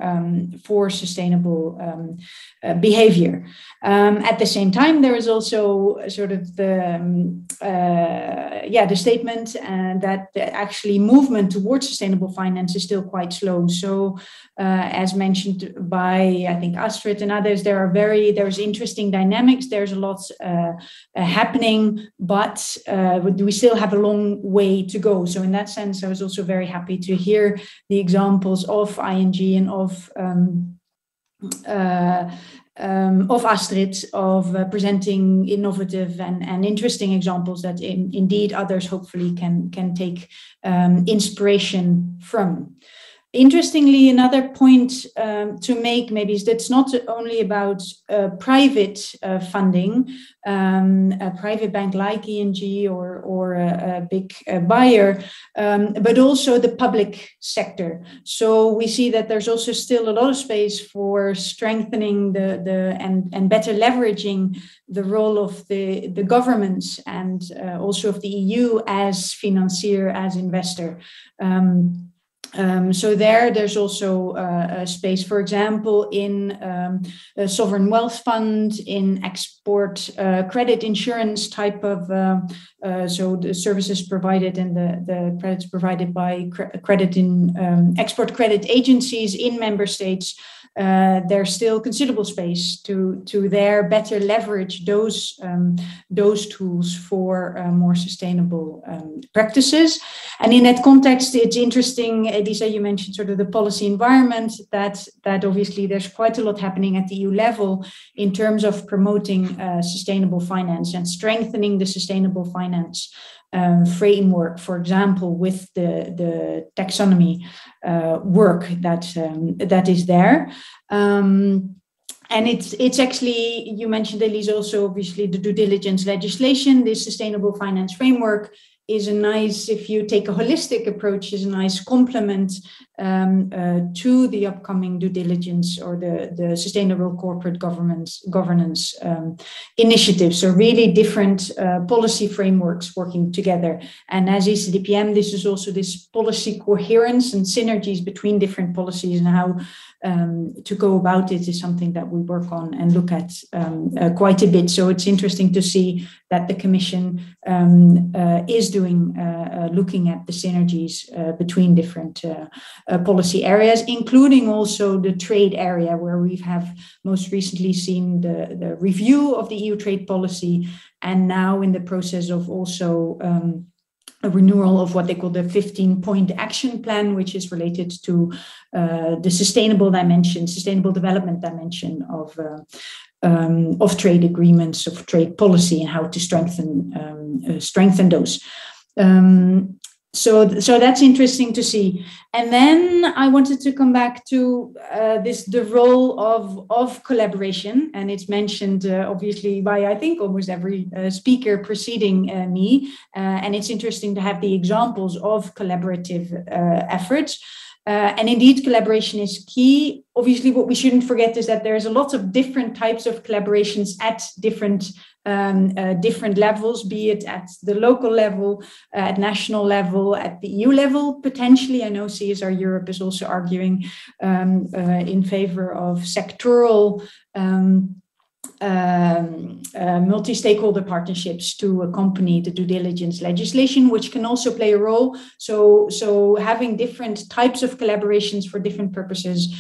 sustainable behavior. At the same time, there is also sort of the statement that actually movement towards sustainable finance is still quite slow. So, as mentioned by I think Astrid and others, there's interesting dynamics. There's a lot happening, but we still have a long way to go. So in that sense, I was also very happy to hear the examples of ING and of Astrid, of presenting innovative and interesting examples that indeed others hopefully can take inspiration from. Interestingly, another point to make maybe is that it's not only about private funding, a private bank like ING or a big buyer, but also the public sector. So we see that there's also still a lot of space for strengthening and better leveraging the role of the governments and also of the EU as financier, as investor. So there's also a space, for example, in a sovereign wealth fund, in export credit insurance type of, so the services provided and the credits provided by export credit agencies in member states. There's still considerable space to there better leverage those tools for more sustainable practices. And in that context, it's interesting, Elisa, you mentioned sort of the policy environment, that obviously there's quite a lot happening at the EU level in terms of promoting sustainable finance and strengthening the sustainable finance framework, for example, with the taxonomy work that is there. And it's actually, you mentioned, Elise, also obviously the due diligence legislation. This sustainable finance framework is a nice, if you take a holistic approach, is a nice complement to the upcoming due diligence or the sustainable corporate governance initiatives. So really different policy frameworks working together. And as ECDPM, this is also this policy coherence and synergies between different policies, and how to go about it is something that we work on and look at quite a bit. So it's interesting to see that the Commission is looking at the synergies between different policy areas, including also the trade area, where we have most recently seen the review of the EU trade policy, and now in the process of also a renewal of what they call the 15-point action plan, which is related to the sustainable development dimension of trade agreements, of trade policy, and how to strengthen those. So that's interesting to see. And then I wanted to come back to the role of collaboration, and it's mentioned obviously by, I think, almost every speaker preceding me. And it's interesting to have the examples of collaborative efforts. And indeed, collaboration is key. Obviously, what we shouldn't forget is that there's a lot of different types of collaborations at different levels, be it at the local level, at national level, at the EU level, potentially. I know CSR Europe is also arguing in favor of sectoral multi-stakeholder partnerships to accompany the due diligence legislation, which can also play a role. So having different types of collaborations for different purposes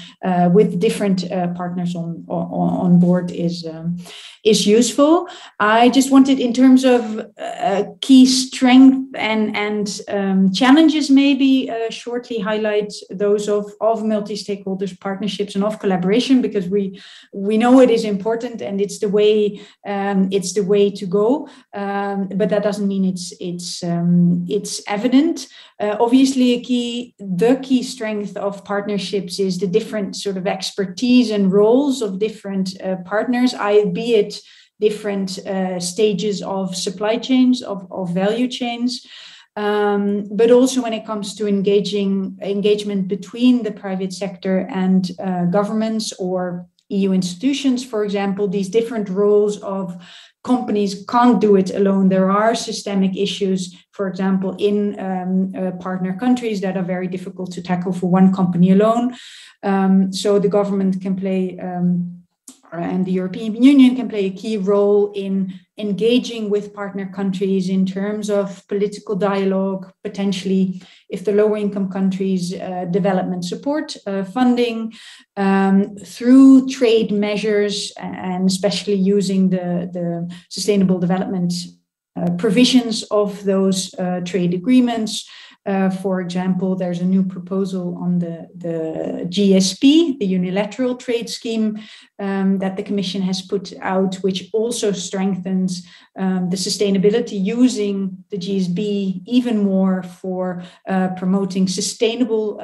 with different partners on board is useful. I just wanted, in terms of key strength and challenges, maybe shortly highlight those of multi-stakeholders partnerships and of collaboration, because we know it is important and it's the way to go, but that doesn't mean it's evident. Obviously, the key strength of partnerships is the different sort of expertise and roles of different partners, albeit different stages of supply chains, of value chains. but also when it comes to engagement between the private sector and governments or EU institutions, for example. These different roles of companies can't do it alone. There are systemic issues, for example, in partner countries that are very difficult to tackle for one company alone. So the government can play, and the European Union can play a key role in engaging with partner countries in terms of political dialogue, potentially, if the lower income countries, development support, funding, through trade measures, and especially using the sustainable development provisions of those trade agreements. For example, there's a new proposal on the GSP, the unilateral trade scheme, that the Commission has put out, which also strengthens the sustainability, using the GSP even more for promoting sustainable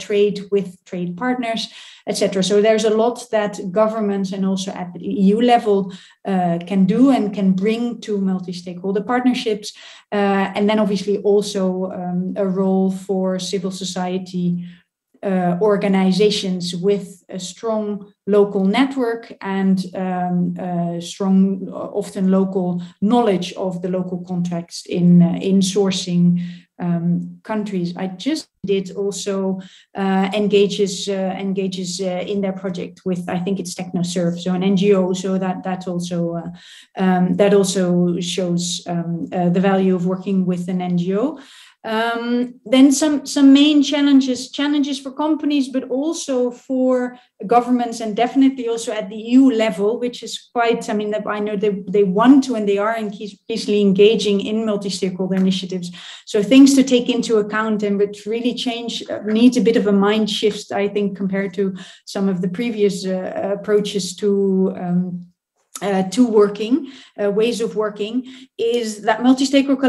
trade with trade partners, etc. So there's a lot that governments and also at the EU level can do and can bring to multi-stakeholder partnerships. And then obviously also a role for civil society organizations with a strong local network and strong, often local knowledge of the local context in sourcing countries. I just did also engages in their project with, I think it's TechnoServe, so an NGO. So that also shows the value of working with an NGO. Then some main challenges for companies, but also for governments, and definitely also at the EU level, which is quite, I mean, I know they want to, and they are increasingly engaging in multi-stakeholder initiatives. So things to take into account, and which really needs a bit of a mind shift, I think, compared to some of the previous approaches to working, ways of working, is that multi-stakeholder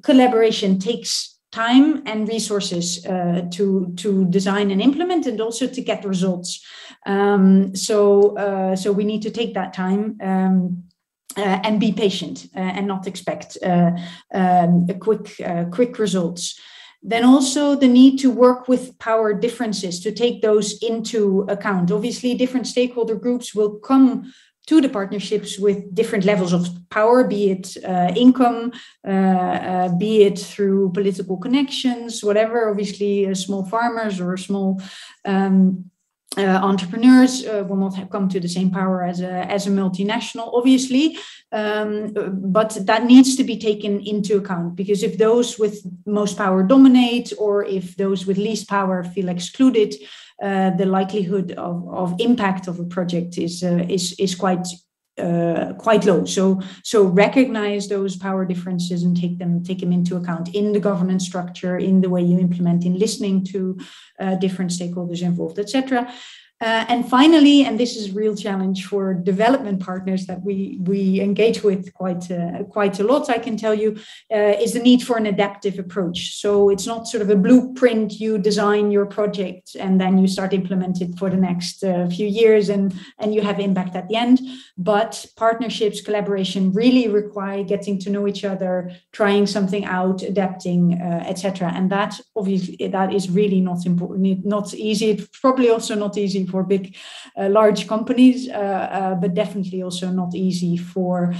collaboration takes time and resources to design and implement, and also to get results. So we need to take that time and be patient and not expect quick results. Then also the need to work with power differences, to take those into account. Obviously, different stakeholder groups will come to the partnerships with different levels of power, be it income, be it through political connections, whatever. Obviously, small farmers or small entrepreneurs will not come to the same power as a multinational, obviously, but that needs to be taken into account, because if those with most power dominate, or if those with least power feel excluded, the likelihood of impact of a project is quite low. So recognize those power differences and take them into account in the governance structure, in the way you implement, in listening to different stakeholders involved, etc. And finally, and this is a real challenge for development partners that we engage with quite a lot, I can tell you, is the need for an adaptive approach. So it's not sort of a blueprint, you design your project and then you start implementing for the next few years and you have impact at the end. But partnerships, collaboration really require getting to know each other, trying something out, adapting, etc. And that obviously that is really not important, not easy. It's probably also not easy for big, large companies, but definitely also not easy for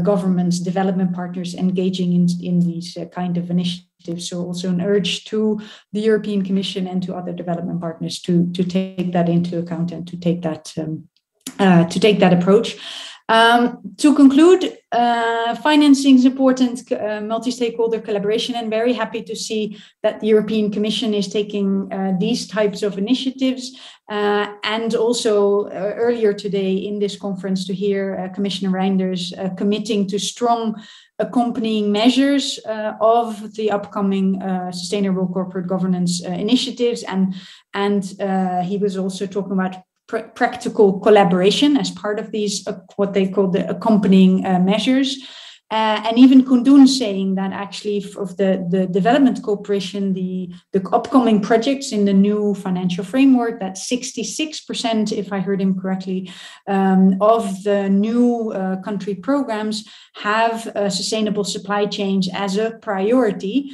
governments, development partners engaging in these kind of initiatives. So also an urge to the European Commission and to other development partners to take that into account and to take that approach. To conclude, financing is important, multi-stakeholder collaboration, and very happy to see that the European Commission is taking these types of initiatives. And also earlier today in this conference to hear Commissioner Reinders committing to strong accompanying measures of the upcoming sustainable corporate governance initiatives. And he was also talking about practical collaboration as part of these, what they call the accompanying measures. And even Kundun saying that actually of the development cooperation, the upcoming projects in the new financial framework, that 66%, if I heard him correctly, of the new country programs have sustainable supply chains as a priority,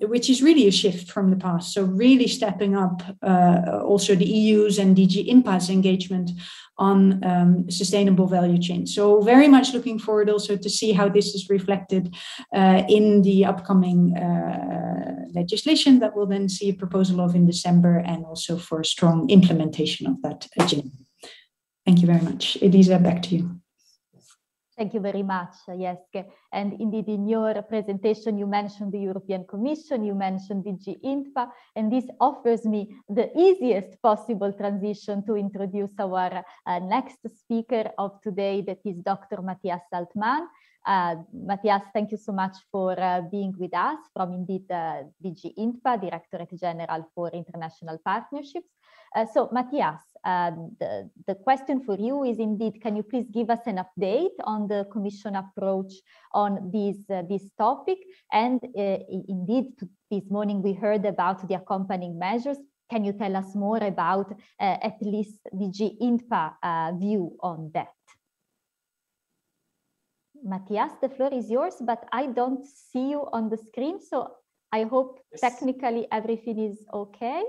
which is really a shift from the past. So really stepping up also the EU's and DG INPA's engagement on sustainable value chains. So very much looking forward also to see how this is reflected in the upcoming legislation that we'll then see a proposal of in December, and also for strong implementation of that agenda. Thank you very much. Elisa, back to you. Thank you very much, Jeske. And indeed, in your presentation, you mentioned the European Commission, you mentioned DG INPA, and this offers me the easiest possible transition to introduce our next speaker of today, that is Dr. Matthias Altmann. Matthias, thank you so much for being with us from indeed DG INPA, Directorate General for International Partnerships. So Matthias, the question for you is indeed, can you please give us an update on the Commission approach on this topic? And indeed, this morning we heard about the accompanying measures. Can you tell us more about at least DG INPA view on that? Matthias, the floor is yours, but I don't see you on the screen, so I hope technically everything is okay.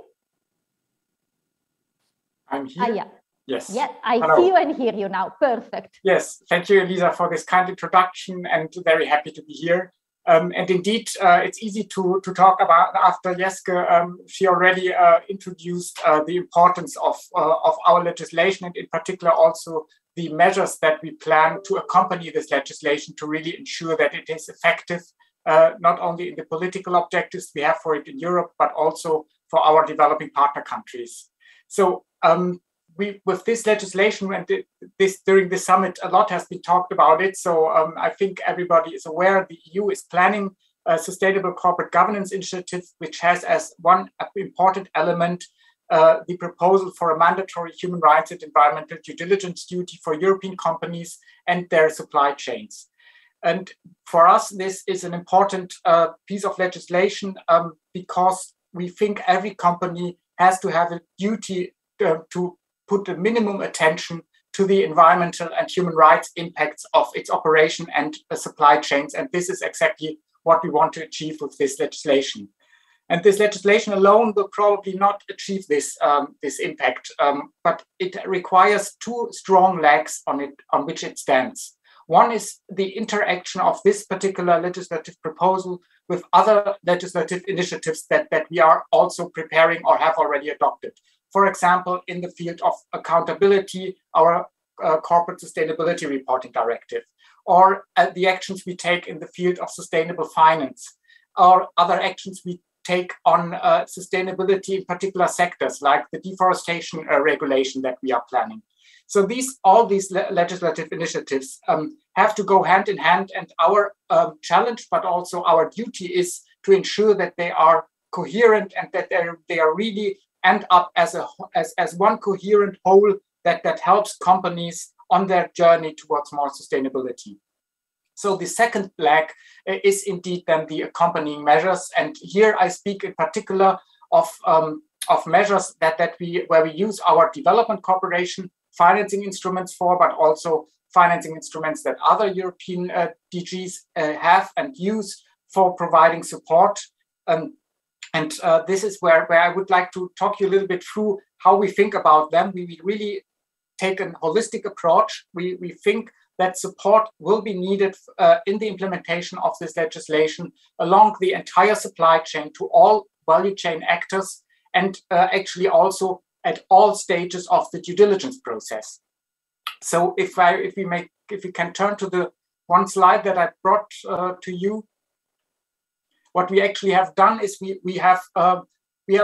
I'm here. Yeah. Yes. Yeah, I Hello. see you and hear you now. Perfect. Yes, thank you, Elisa, for this kind introduction, and very happy to be here. And indeed, it's easy to talk about after Jeske. She already introduced the importance of our legislation, and in particular also the measures that we plan to accompany this legislation to really ensure that it is effective, not only in the political objectives we have for it in Europe, but also for our developing partner countries. So with this legislation and during the summit, a lot has been talked about it. So I think everybody is aware the EU is planning a sustainable corporate governance initiative, which has as one important element the proposal for a mandatory human rights and environmental due diligence duty for European companies and their supply chains. And for us, this is an important piece of legislation because we think every company has to have a duty to put the minimum attention to the environmental and human rights impacts of its operation and supply chains. And this is exactly what we want to achieve with this legislation. And this legislation alone will probably not achieve this impact, but it requires two strong legs on which it stands. One is the interaction of this particular legislative proposal with other legislative initiatives that we are also preparing or have already adopted. For example, in the field of accountability, our corporate sustainability reporting directive, or the actions we take in the field of sustainable finance, or other actions we take on sustainability in particular sectors, like the deforestation regulation that we are planning. So all these legislative initiatives have to go hand in hand, and our challenge, but also our duty, is to ensure that they are coherent and that they are really end up as one coherent whole that helps companies on their journey towards more sustainability. So the second leg is indeed then the accompanying measures, and here I speak in particular of measures where we use our development cooperation financing instruments for, but also financing instruments that other European DGs have and use for providing support. And this is where I would like to talk you a little bit through how we think about them. We really take a holistic approach. We think that support will be needed in the implementation of this legislation along the entire supply chain to all value chain actors, and actually also at all stages of the due diligence process. So if we can turn to the one slide that I brought to you. What we actually have done is we have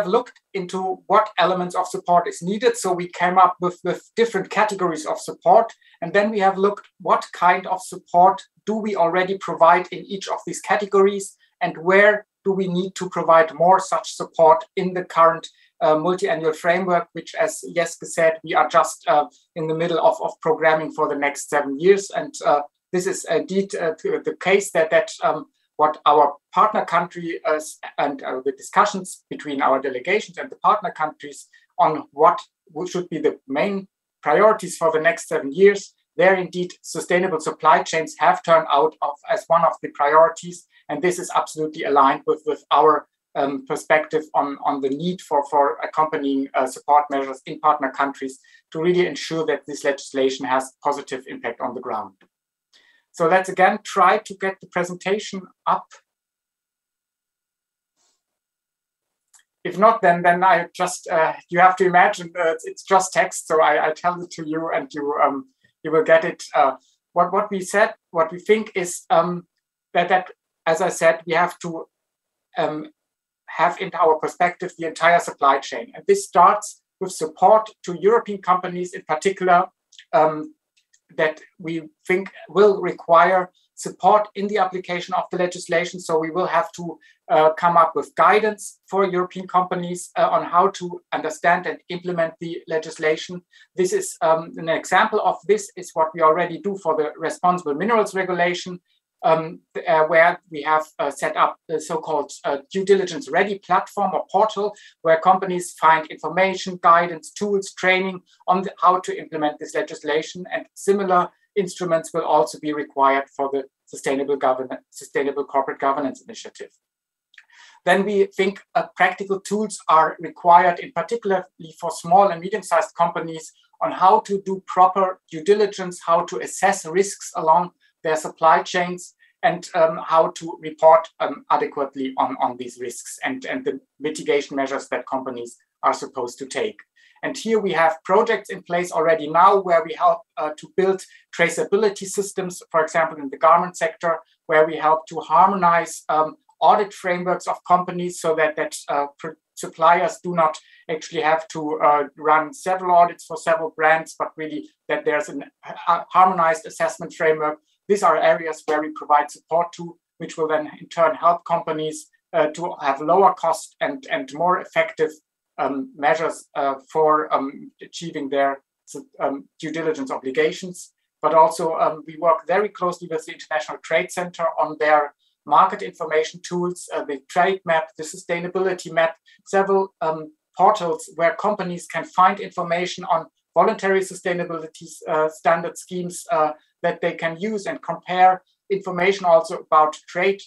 looked into what elements of support is needed. So we came up with different categories of support, and then we have looked what kind of support do we already provide in each of these categories, and where do we need to provide more such support in the current multi-annual framework, which, as Jeske said, we are just in the middle of programming for the next 7 years, and this is indeed the case that what our partner country and the discussions between our delegations and the partner countries on what should be the main priorities for the next 7 years, there indeed sustainable supply chains have turned out as one of the priorities, and this is absolutely aligned with our perspective on the need for accompanying support measures in partner countries to really ensure that this legislation has positive impact on the ground. So let's again try to get the presentation up. If not, then I just you have to imagine it's just text. So I tell it to you, and you will get it. What we said, what we think is that as I said, we have to have in our perspective the entire supply chain, and this starts with support to European companies in particular. That we think will require support in the application of the legislation. So we will have to come up with guidance for European companies on how to understand and implement the legislation. This is an example of this is what we already do for the responsible minerals regulation, where we have set up the so-called due diligence ready platform or portal, where companies find information, guidance, tools, training on how to implement this legislation. And similar instruments will also be required for the sustainable corporate governance initiative. Then we think practical tools are required, in particularly for small and medium-sized companies, on how to do proper due diligence, how to assess risks along their supply chains, and how to report adequately on these risks and the mitigation measures that companies are supposed to take. And here we have projects in place already now where we help to build traceability systems, for example, in the garment sector, where we help to harmonize audit frameworks of companies so that suppliers do not actually have to run several audits for several brands, but really that there's a harmonized assessment framework. These are areas where we provide support to, which will then in turn help companies to have lower cost and more effective measures for achieving their due diligence obligations. But also we work very closely with the International Trade Center on their market information tools, the trade map, the sustainability map, several portals where companies can find information on voluntary sustainability standard schemes that they can use and compare information also about trade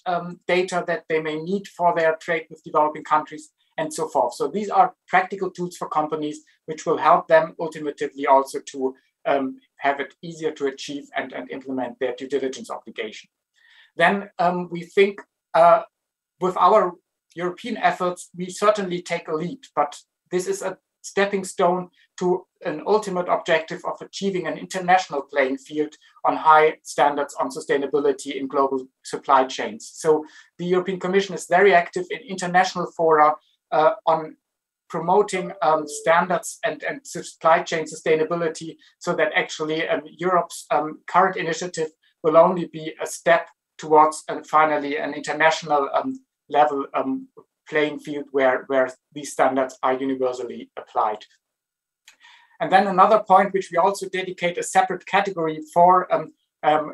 data that they may need for their trade with developing countries and so forth. So these are practical tools for companies which will help them ultimately also to have it easier to achieve and implement their due diligence obligation. Then we think with our European efforts, we certainly take a lead, but this is a stepping stone to an ultimate objective of achieving an international playing field on high standards on sustainability in global supply chains. So the European Commission is very active in international fora on promoting standards and supply chain sustainability, so that actually Europe's current initiative will only be a step towards finally an international level playing field where these standards are universally applied. And then another point which we also dedicate a separate category for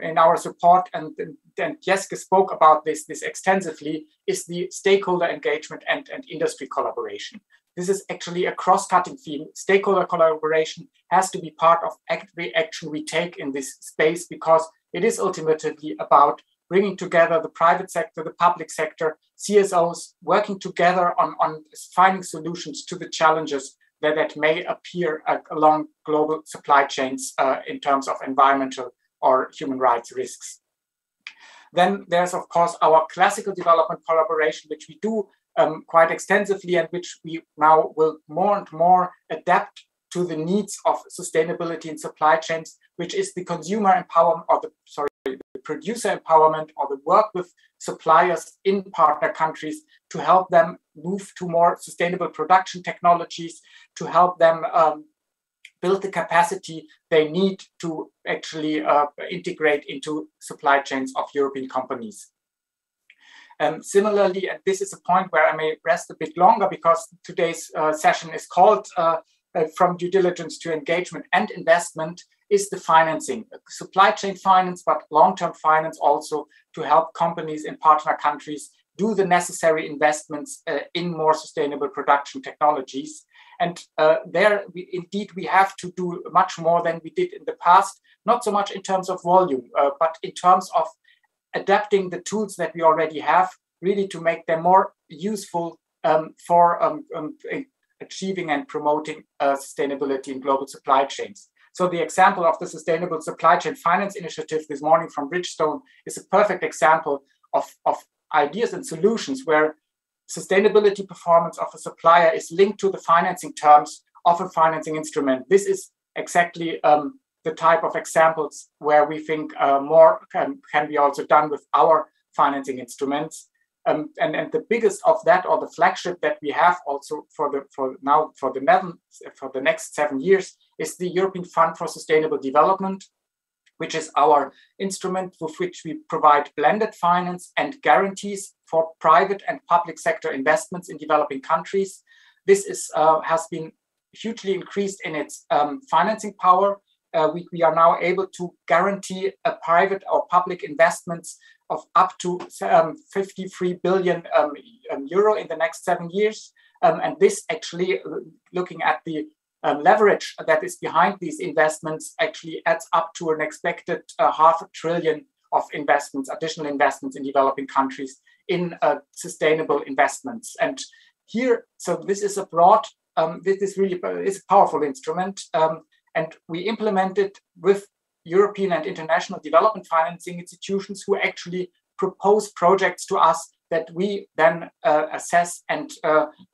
in our support, and Jeske spoke about this extensively, is the stakeholder engagement and industry collaboration. This is actually a cross-cutting theme. Stakeholder collaboration has to be part of every action we take in this space, because it is ultimately about bringing together the private sector, the public sector, CSOs, working together on finding solutions to the challenges that may appear along global supply chains in terms of environmental or human rights risks. Then there's, of course, our classical development collaboration, which we do quite extensively and which we now will more and more adapt to the needs of sustainability in supply chains, which is the consumer empowerment, or the producer empowerment, or the work with suppliers in partner countries to help them move to more sustainable production technologies, to help them build the capacity they need to actually integrate into supply chains of European companies. Similarly, and this is a point where I may rest a bit longer, because today's session is called From Due Diligence to Engagement and Investment. is the financing, supply chain finance, but long-term finance also to help companies in partner countries do the necessary investments in more sustainable production technologies. And we have to do much more than we did in the past, not so much in terms of volume, but in terms of adapting the tools that we already have, really to make them more useful for achieving and promoting sustainability in global supply chains. So the example of the Sustainable Supply Chain Finance Initiative this morning from Bridgestone is a perfect example of ideas and solutions where sustainability performance of a supplier is linked to the financing terms of a financing instrument. This is exactly the type of examples where we think more can be also done with our financing instruments. And the biggest of that, or the flagship that we have also for the next 7 years, is the European Fund for Sustainable Development, which is our instrument with which we provide blended finance and guarantees for private and public sector investments in developing countries. This has been hugely increased in its financing power. We are now able to guarantee a private or public investments of up to 53 billion euro in the next 7 years. And this actually, looking at the leverage that is behind these investments, actually adds up to an expected $500 billion of investments, additional investments in developing countries in sustainable investments. And here, so this is a broad, this is really is a powerful instrument. And we implement it with European and international development financing institutions who actually propose projects to us that we then assess and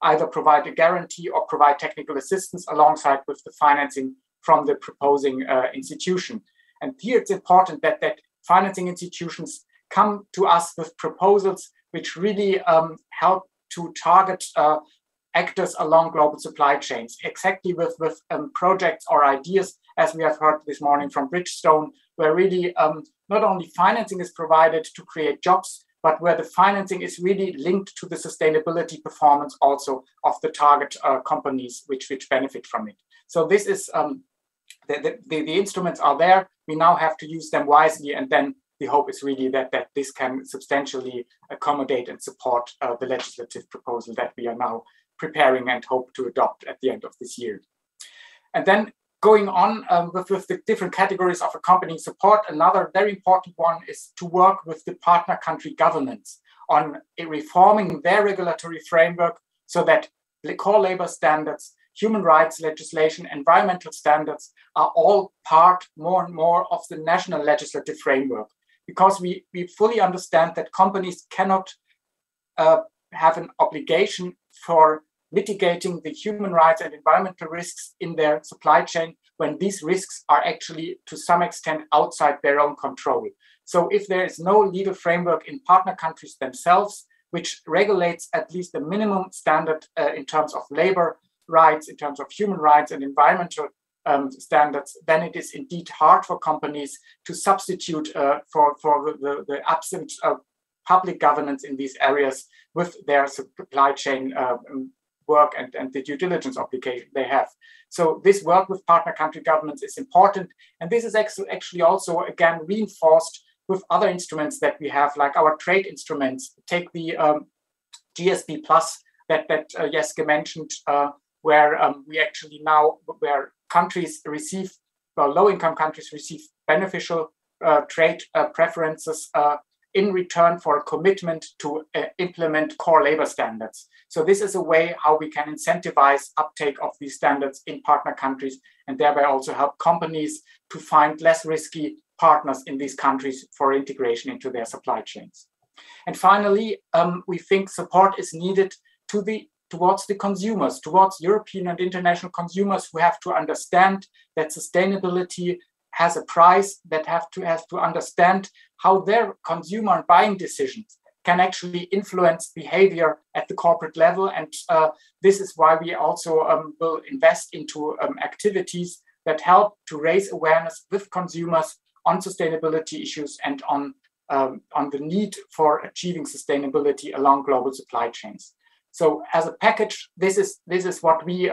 either provide a guarantee or provide technical assistance alongside with the financing from the proposing institution. And here it's important that financing institutions come to us with proposals which really help to target actors along global supply chains, exactly with projects or ideas, as we have heard this morning from Bridgestone, where really not only financing is provided to create jobs, but where the financing is really linked to the sustainability performance also of the target companies which benefit from it. So this is, the instruments are there. We now have to use them wisely, and then the hope is really that this can substantially accommodate and support the legislative proposal that we are now preparing and hope to adopt at the end of this year. And then going on with the different categories of accompanying support, another very important one is to work with the partner country governments on reforming their regulatory framework so that the core labor standards, human rights legislation, environmental standards are all part more and more of the national legislative framework. Because we fully understand that companies cannot have an obligation for mitigating the human rights and environmental risks in their supply chain when these risks are actually to some extent outside their own control. So if there is no legal framework in partner countries themselves, which regulates at least the minimum standard in terms of labor rights, in terms of human rights and environmental standards, then it is indeed hard for companies to substitute for the absence of public governance in these areas with their supply chain work and the due diligence obligation they have. So this work with partner country governments is important. And this is actually also, again, reinforced with other instruments that we have, like our trade instruments. Take the GSP Plus that Jeske mentioned, where we actually now, where countries receive, well, low-income countries receive beneficial trade preferences in return for a commitment to implement core labor standards. So this is a way how we can incentivize uptake of these standards in partner countries and thereby also help companies to find less risky partners in these countries for integration into their supply chains. And finally, we think support is needed towards the consumers, towards European and international consumers who have to understand that sustainability has a price, that have to understand how their consumer and buying decisions can actually influence behavior at the corporate level. And this is why we also will invest into activities that help to raise awareness with consumers on sustainability issues and on the need for achieving sustainability along global supply chains. So as a package, this is what we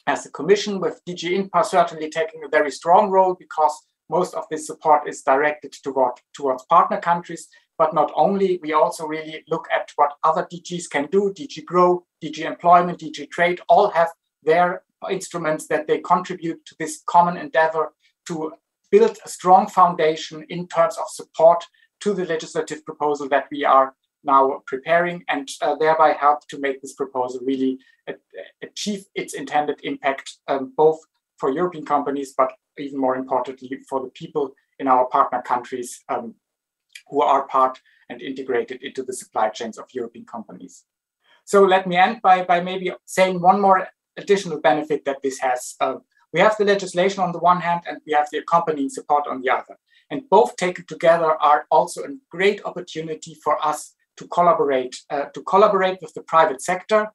as the Commission, with DG INPA certainly taking a very strong role, because most of this support is directed towards partner countries. But not only, we also really look at what other DGs can do. DG Grow, DG Employment, DG Trade, all have their instruments that they contribute to this common endeavor to build a strong foundation in terms of support to the legislative proposal that we are now preparing, and thereby help to make this proposal really achieve its intended impact, both for European companies, but even more importantly for the people in our partner countries who are part and integrated into the supply chains of European companies. So let me end by maybe saying one more additional benefit that this has. We have the legislation on the one hand, and we have the accompanying support on the other. And both taken together are also a great opportunity for us to collaborate with the private sector,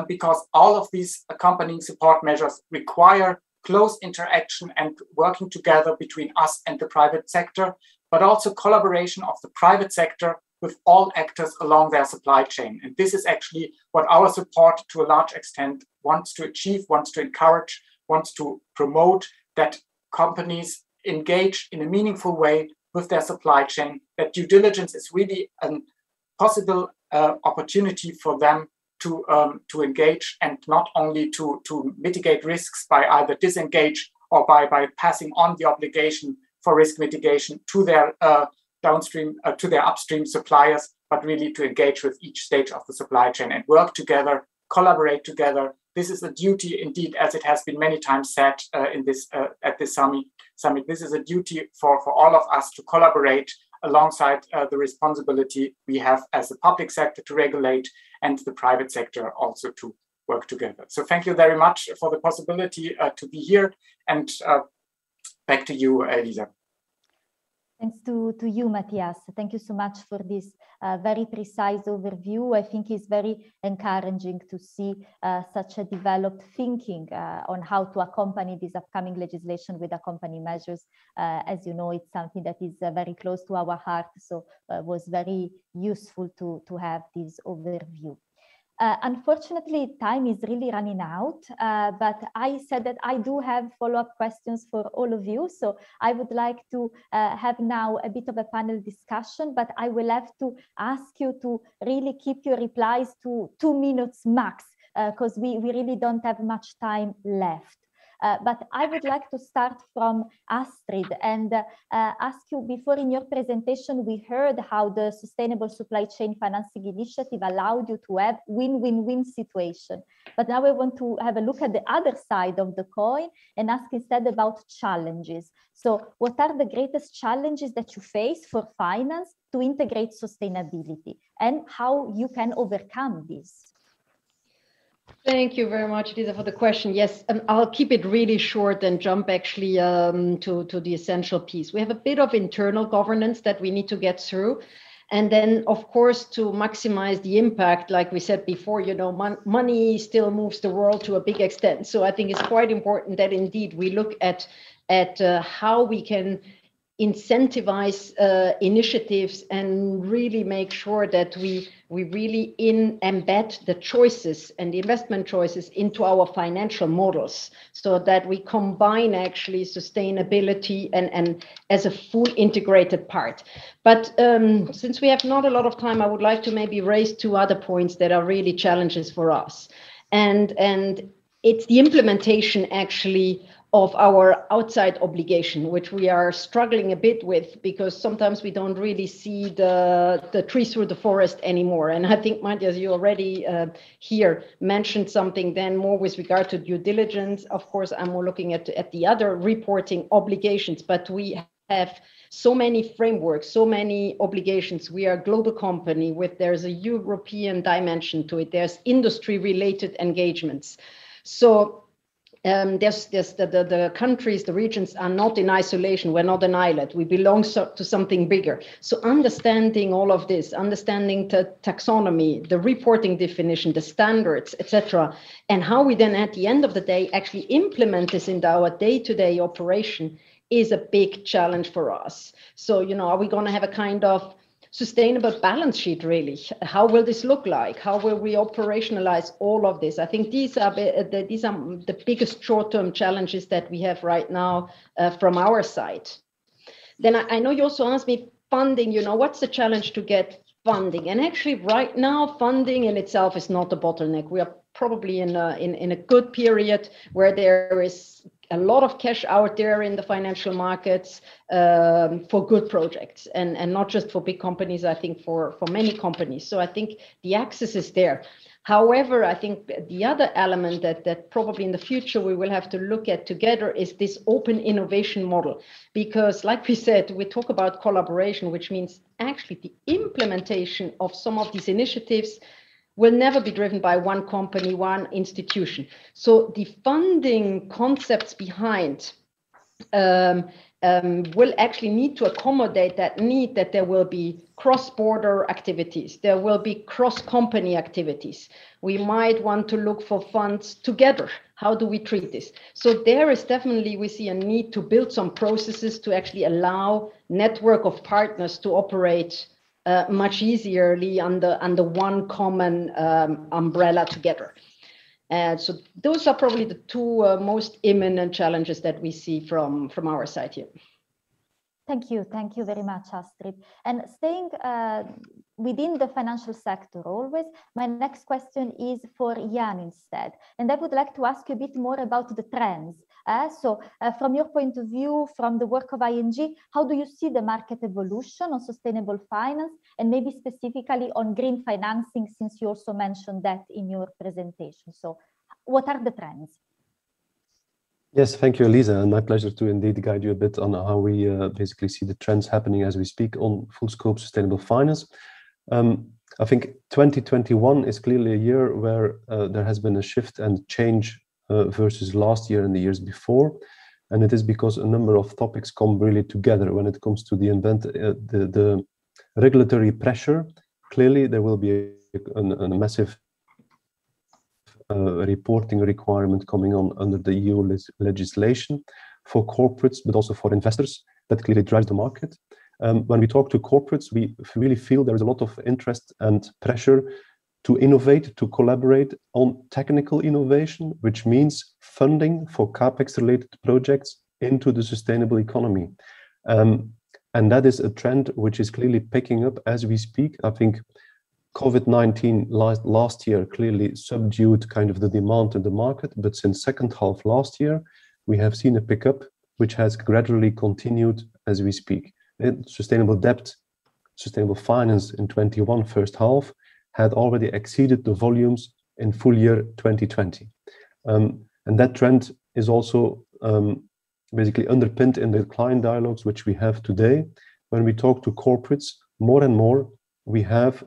because all of these accompanying support measures require close interaction and working together between us and the private sector, but also collaboration of the private sector with all actors along their supply chain. And this is actually what our support to a large extent wants to achieve, wants to encourage, wants to promote, that companies engage in a meaningful way with their supply chain, that due diligence is really a possible opportunity for them to engage, and not only to mitigate risks by either disengage or by passing on the obligation for risk mitigation to their to their upstream suppliers, but really to engage with each stage of the supply chain and work together, collaborate together. This is a duty indeed, as it has been many times said in this at this summit. This is a duty for all of us to collaborate alongside the responsibility we have as the public sector to regulate, and the private sector also to work together. So thank you very much for the possibility to be here, and back to you, Elisa. Thanks to you, Matthias. Thank you so much for this very precise overview. I think it's very encouraging to see such a developed thinking on how to accompany this upcoming legislation with accompanying measures. As you know, it's something that is very close to our heart, so it was very useful to have this overview. Unfortunately, time is really running out, but I said that I do have follow-up questions for all of you. So I would like to have now a bit of a panel discussion, but I will have to ask you to really keep your replies to 2 minutes max, because we really don't have much time left. But I would like to start from Astrid and ask you, before in your presentation, we heard how the Sustainable Supply Chain Financing Initiative allowed you to have win-win-win situation. But now I want to have a look at the other side of the coin and ask instead about challenges. So what are the greatest challenges that you face for finance to integrate sustainability, and how you can overcome this? Thank you very much, Lisa, for the question. Yes, I'll keep it really short and jump actually to the essential piece. We have a bit of internal governance that we need to get through. And then, of course, to maximize the impact, like we said before, you know, money still moves the world to a big extent. So I think it's quite important that indeed we look at how we can incentivize initiatives and really make sure that we really embed the choices and the investment choices into our financial models, so that we combine actually sustainability and as a full integrated part. But since we have not a lot of time, I would like to maybe raise 2 other points that are really challenges for us. And it's the implementation actually of our outside obligation, which we are struggling a bit with, because sometimes we don't really see the trees through the forest anymore. And I think, Matthias, you already here mentioned something then more with regard to due diligence. Of course, I'm more looking at the other reporting obligations, but we have so many frameworks, so many obligations. We are a global company there's a European dimension to it. There's industry related engagements. So there's the countries, the regions are not in isolation. We're not an island. We belong to something bigger. So understanding all of this, understanding the taxonomy, the reporting definition, the standards, etc., and how we then at the end of the day actually implement this into our day-to-day operation is a big challenge for us. So, you know, are we going to have a kind of sustainable balance sheet, really. How will this look like? How will we operationalize all of this? I think these are the biggest short-term challenges that we have right now from our side. Then I know you also asked me funding, what's the challenge to get funding? And actually right now, funding in itself is not a bottleneck. We are probably in a good period where there is a lot of cash out there in the financial markets for good projects, and not just for big companies, I think for many companies. So I think the access is there. However, I think the other element that probably in the future we will have to look at together is this open innovation model. Because like we said, we talk about collaboration, which means actually the implementation of some of these initiatives will never be driven by one company, one institution. So the funding concepts behind will actually need to accommodate that need that there will be cross-border activities, there will be cross-company activities. We might want to look for funds together. How do we treat this? So there is definitely, we see a need to build some processes to actually allow network of partners to operate much easierly under one common umbrella together. And so those are probably the two most imminent challenges that we see from our side here. Thank you very much, Astrid. And staying within the financial sector always, my next question is for Jan instead. And I would like to ask you a bit more about the trends. So from your point of view, from the work of ING, how do you see the market evolution on sustainable finance, and maybe specifically on green financing, since you also mentioned that in your presentation? So what are the trends? Yes, thank you, Elisa, and my pleasure to indeed guide you a bit on how we basically see the trends happening as we speak on full scope sustainable finance. I think 2021 is clearly a year where there has been a shift and change versus last year and the years before, and it is because a number of topics come really together when it comes to the regulatory pressure. Clearly, there will be a massive reporting requirement coming on under the EU legislation for corporates, but also for investors. That clearly drives the market. When we talk to corporates, we really feel there is a lot of interest and pressure to innovate, to collaborate on technical innovation, which means funding for CapEx-related projects into the sustainable economy. And that is a trend which is clearly picking up as we speak. I think COVID-19 last year clearly subdued kind of the demand in the market, but since second half last year, we have seen a pickup which has gradually continued as we speak. Sustainable debt, sustainable finance in 21 first half had already exceeded the volumes in full year 2020. And that trend is also basically underpinned in the client dialogues which we have today. When we talk to corporates, more and more we have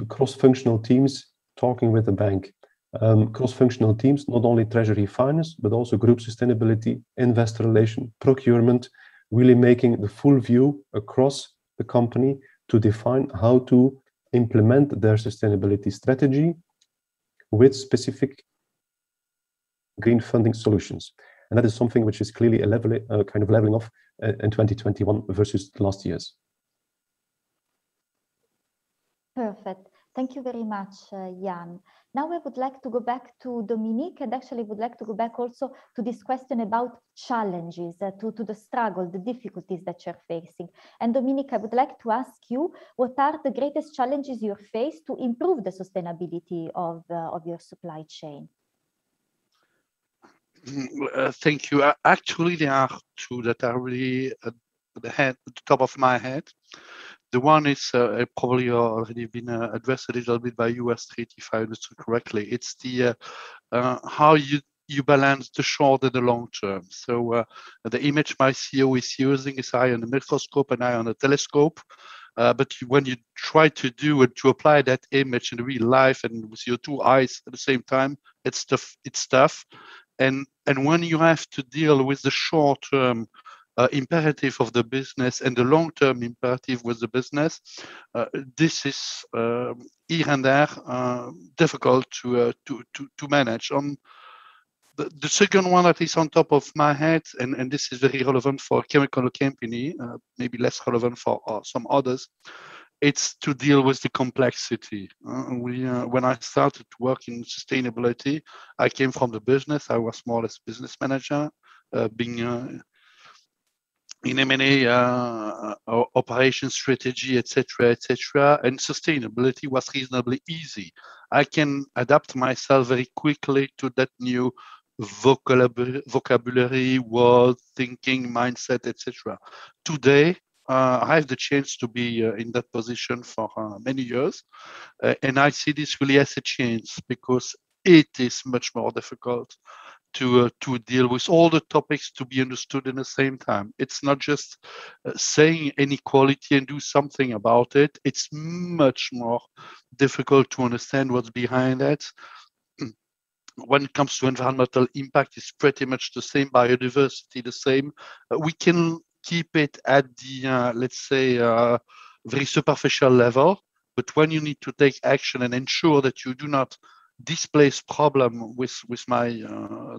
cross-functional teams talking with the bank. Cross-functional teams, not only treasury finance, but also group sustainability, investor relation, procurement, really making the full view across the company to define how to implement their sustainability strategy with specific green funding solutions. And that is something which is clearly a kind of leveling off in 2021 versus last year's. Perfect. Thank you very much, Jan. Now I would like to go back to Dominique, and actually would like to go back also to this question about challenges, to the struggle, the difficulties that you're facing. And Dominique, I would like to ask you, what are the greatest challenges you face to improve the sustainability of your supply chain? Thank you. Actually, there are two that are really at the top of my head. The one is probably already been addressed a little bit by you, Astrid, if I understood correctly. It's the how you balance the short and the long term. So the image my CEO is using is eye on the microscope and eye on the telescope. But when you try to do it, to apply that image in real life and with your two eyes at the same time, it's tough. And when you have to deal with the short term imperative of the business and the long-term imperative with the business, this is here and there difficult to manage. On the second one that is on top of my head, and this is very relevant for a chemical company, maybe less relevant for some others, it's to deal with the complexity. When I started to work in sustainability, I came from the business. I was more or less business manager, being in M&A, operation strategy, etc., and sustainability was reasonably easy. I can adapt myself very quickly to that new vocabulary, word, thinking, mindset, etc. Today, I have the chance to be in that position for many years, and I see this really as a chance because it is much more difficult to deal with all the topics to be understood in the same time. It's not just saying inequality and do something about it. It's much more difficult to understand what's behind that. When it comes to environmental impact, it's pretty much the same. Biodiversity, the same. We can keep it at the, let's say, very superficial level. But when you need to take action and ensure that you do not displace problem with my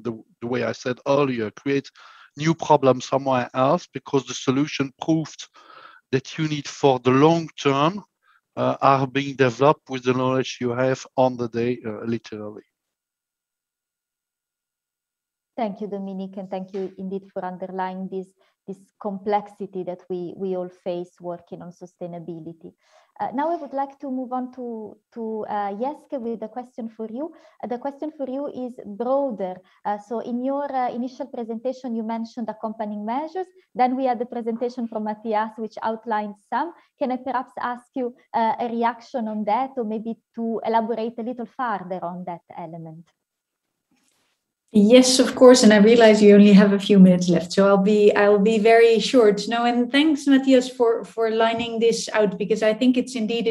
the way I said earlier, create new problems somewhere else because the solution proved that you need for the long term are being developed with the knowledge you have on the day, literally. Thank you, Dominique, and thank you indeed for underlying this complexity that we all face working on sustainability. Now I would like to move on to Jeske with a question for you. The question for you is broader. So in your initial presentation, you mentioned accompanying measures. Then we had the presentation from Matthias, which outlined some. Can I perhaps ask you a reaction on that, or maybe to elaborate a little further on that element? Yes, of course, and I realize you only have a few minutes left, so I'll be very short. No, and thanks, Matthias, for lining this out, because I think it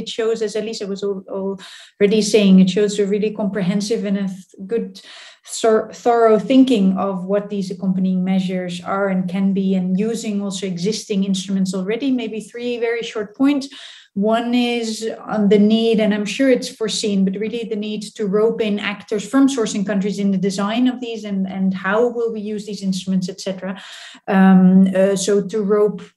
shows, as Elisa was already saying, it shows a really comprehensive and a good, thorough thinking of what these accompanying measures are and can be, and using also existing instruments already. Maybe 3 very short points. One is on the need, and I'm sure it's foreseen, but really the need to rope in actors from sourcing countries in the design of these, and how will we use these instruments, etc. So to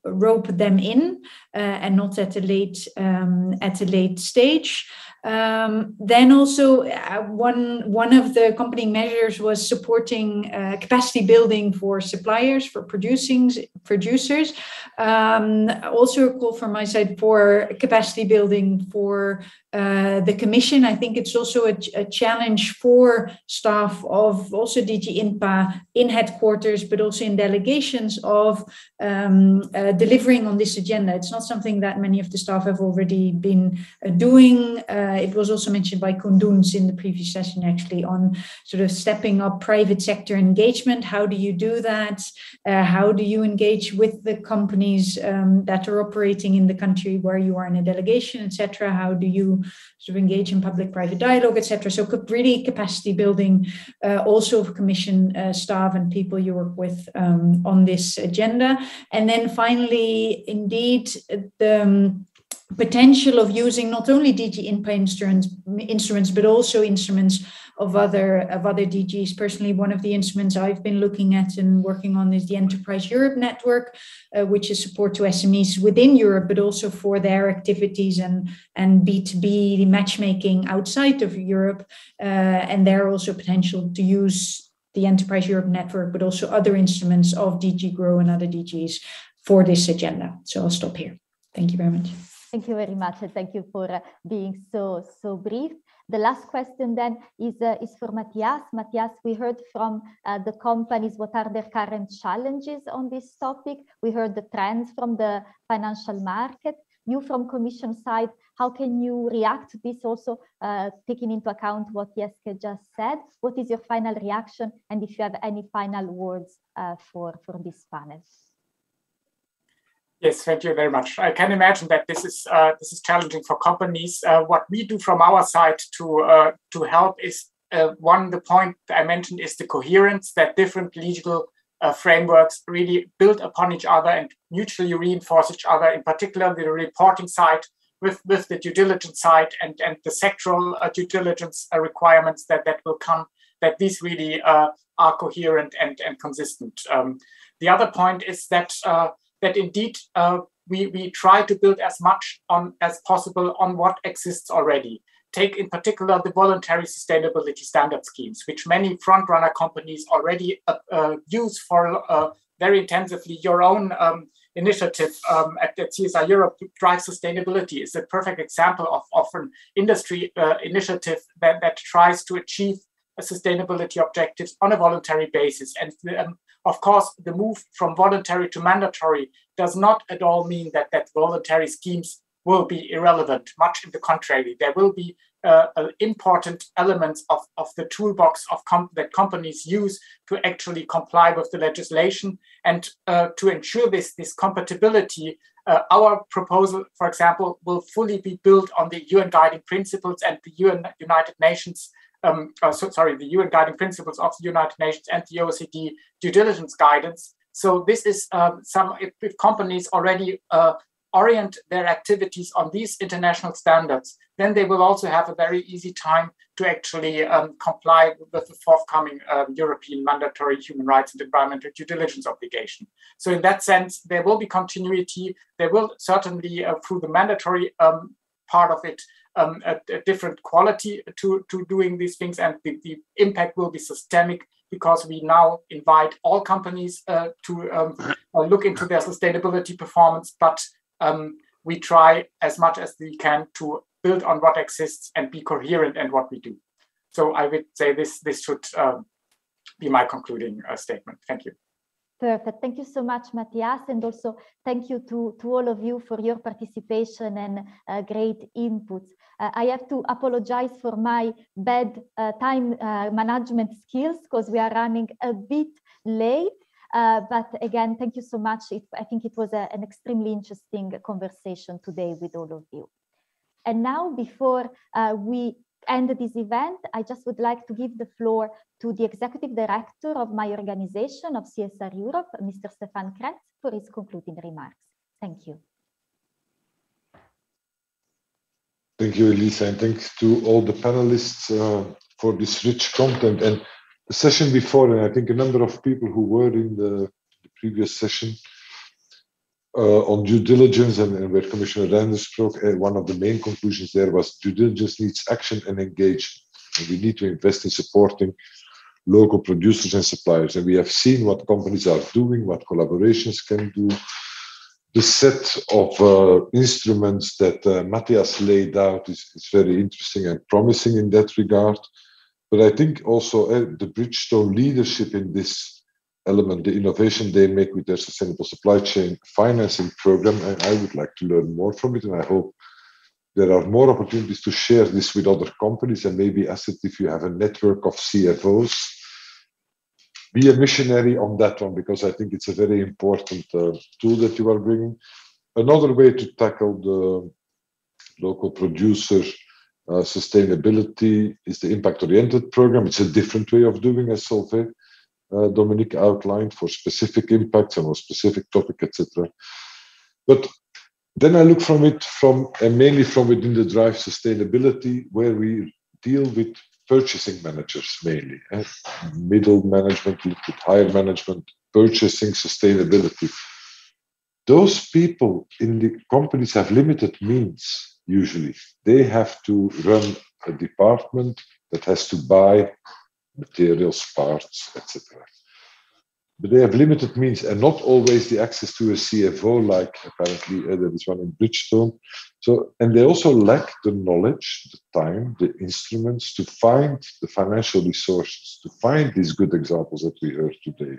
rope them in, and not at a late stage. Then also one of the accompanying measures was supporting capacity building for suppliers, for producers. Also a call from my side for capacity building for the Commission. I think it's also a challenge for staff of also DG INPA in headquarters, but also in delegations, of delivering on this agenda. It's not something that many of the staff have already been doing. It was also mentioned by Koendoens in the previous session, actually, on sort of stepping up private sector engagement. How do you do that? How do you engage with the companies that are operating in the country where you are in a delegation, etc.? How do you sort of engage in public-private dialogue, etc.? So really capacity building, also of Commission staff and people you work with on this agenda. And then finally, indeed, the potential of using not only DG INPA instruments, but also instruments of other DGs. Personally, one of the instruments I've been looking at and working on is the Enterprise Europe network, which is support to SMEs within Europe, but also for their activities and B2B matchmaking outside of Europe. And there are also potential to use the Enterprise Europe network, but also other instruments of DG GROW and other DGs for this agenda. So I'll stop here. Thank you very much. Thank you very much, and thank you for being so brief. The last question then is for Matthias. Matthias, we heard from the companies what are their current challenges on this topic. We heard the trends from the financial market. You from Commission side, how can you react to this, also taking into account what Jeske just said? What is your final reaction, and if you have any final words for this panel? Yes, thank you very much. I can imagine that this is challenging for companies. What we do from our side to help is the point I mentioned is the coherence, that different legal frameworks really build upon each other and mutually reinforce each other. In particular, the reporting side with the due diligence side and the sectoral due diligence requirements that will come. That these really are coherent and consistent. The other point is that indeed we try to build as much on as possible on what exists already. Take in particular the voluntary sustainability standard schemes, which many front-runner companies already use for very intensively. Your own initiative at CSR Europe, Drive Sustainability, is a perfect example of an industry initiative that tries to achieve sustainability objectives on a voluntary basis. And of course, the move from voluntary to mandatory does not at all mean that voluntary schemes will be irrelevant. Much in the contrary, there will be important elements of the toolbox that companies use to actually comply with the legislation. And to ensure this compatibility, our proposal, for example, will fully be built on the UN guiding principles and the United Nations. The UN guiding principles of the United Nations and the OECD due diligence guidance. So this is if companies already orient their activities on these international standards, then they will also have a very easy time to actually comply with the forthcoming European mandatory human rights and environmental due diligence obligation. So in that sense, there will be continuity. There will certainly, through the mandatory part of it, a different quality to doing these things, and the impact will be systemic, because we now invite all companies to look into their sustainability performance, but we try as much as we can to build on what exists and be coherent in what we do. So I would say this should be my concluding statement. Thank you. Perfect. Thank you so much, Matthias. And also thank you to all of you for your participation and great inputs. I have to apologize for my bad time management skills, because we are running a bit late. But again, thank you so much. I think it was an extremely interesting conversation today with all of you. And now, before we end this event, I just would like to give the floor to the Executive Director of my organization of CSR Europe, Mr. Stefan Kretz, for his concluding remarks. Thank you. Thank you, Elisa, and thanks to all the panelists for this rich content. And the session before, and I think a number of people who were in the previous session on due diligence, and where Commissioner Readiness spoke, one of the main conclusions there was due diligence needs action and engagement. And we need to invest in supporting local producers and suppliers. And we have seen what companies are doing, what collaborations can do. The set of instruments that Matthias laid out is very interesting and promising in that regard. But I think also the Bridgestone leadership in this element, the innovation they make with their sustainable supply chain financing program, and I would like to learn more from it. And I hope there are more opportunities to share this with other companies, and maybe, Asset, if you have a network of CFOs, be a missionary on that one, because I think it's a very important tool that you are bringing. Another way to tackle the local producer sustainability is the impact-oriented program. It's a different way of doing, as Solveig Dominique outlined, for specific impacts and on specific topic, etc. But then I look from it mainly from within the Drive Sustainability, where we deal with purchasing managers mainly, middle management, with higher management, purchasing, sustainability. Those people in the companies have limited means, usually. They have to run a department that has to buy materials, parts, etc. But they have limited means and not always the access to a CFO, like apparently there is one in Bridgestone. So, and they also lack the knowledge, the time, the instruments to find the financial resources, to find these good examples that we heard today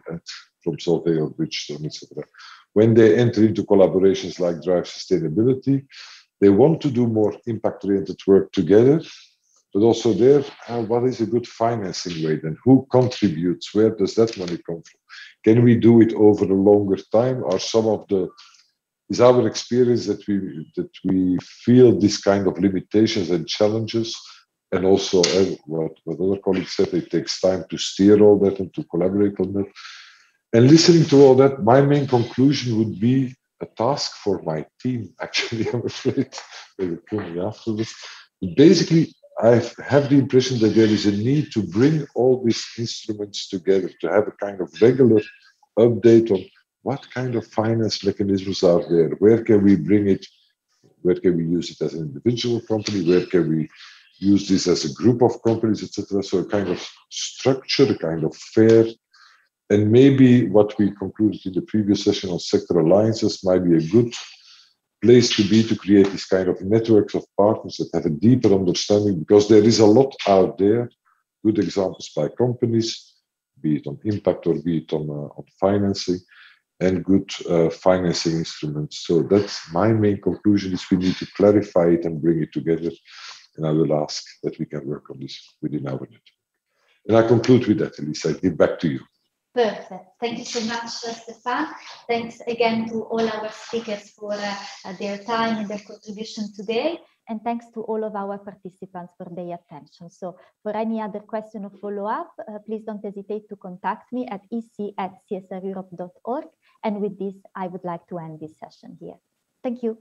from Solveig or Bridgestone, etc. When they enter into collaborations like Drive Sustainability, they want to do more impact-oriented work together. But also there, what is a good financing way then? Who contributes? Where does that money come from? Can we do it over a longer time? Or is our experience that we feel this kind of limitations and challenges? And also, what other colleagues said, it takes time to steer all that and to collaborate on that. And listening to all that, my main conclusion would be a task for my team, actually, I'm afraid. They will kill me afterwards. Basically, I have the impression that there is a need to bring all these instruments together, to have a kind of regular update on what kind of finance mechanisms are there? Where can we bring it? Where can we use it as an individual company? Where can we use this as a group of companies, etc.? So a kind of structure, a kind of fair, and maybe what we concluded in the previous session on sector alliances might be a good place to be, to create this kind of networks of partners that have a deeper understanding, because there is a lot out there, good examples by companies, be it on impact or be it on financing, and good financing instruments. So that's my main conclusion, is we need to clarify it and bring it together. And I will ask that we can work on this within our net. And I conclude with that, Elisa. I give back to you. Perfect. Thank you so much, Stefan. Thanks again to all our speakers for their time and their contribution today. And thanks to all of our participants for their attention. So for any other question or follow-up, please don't hesitate to contact me at ec@csreurope.org. And with this, I would like to end this session here. Thank you.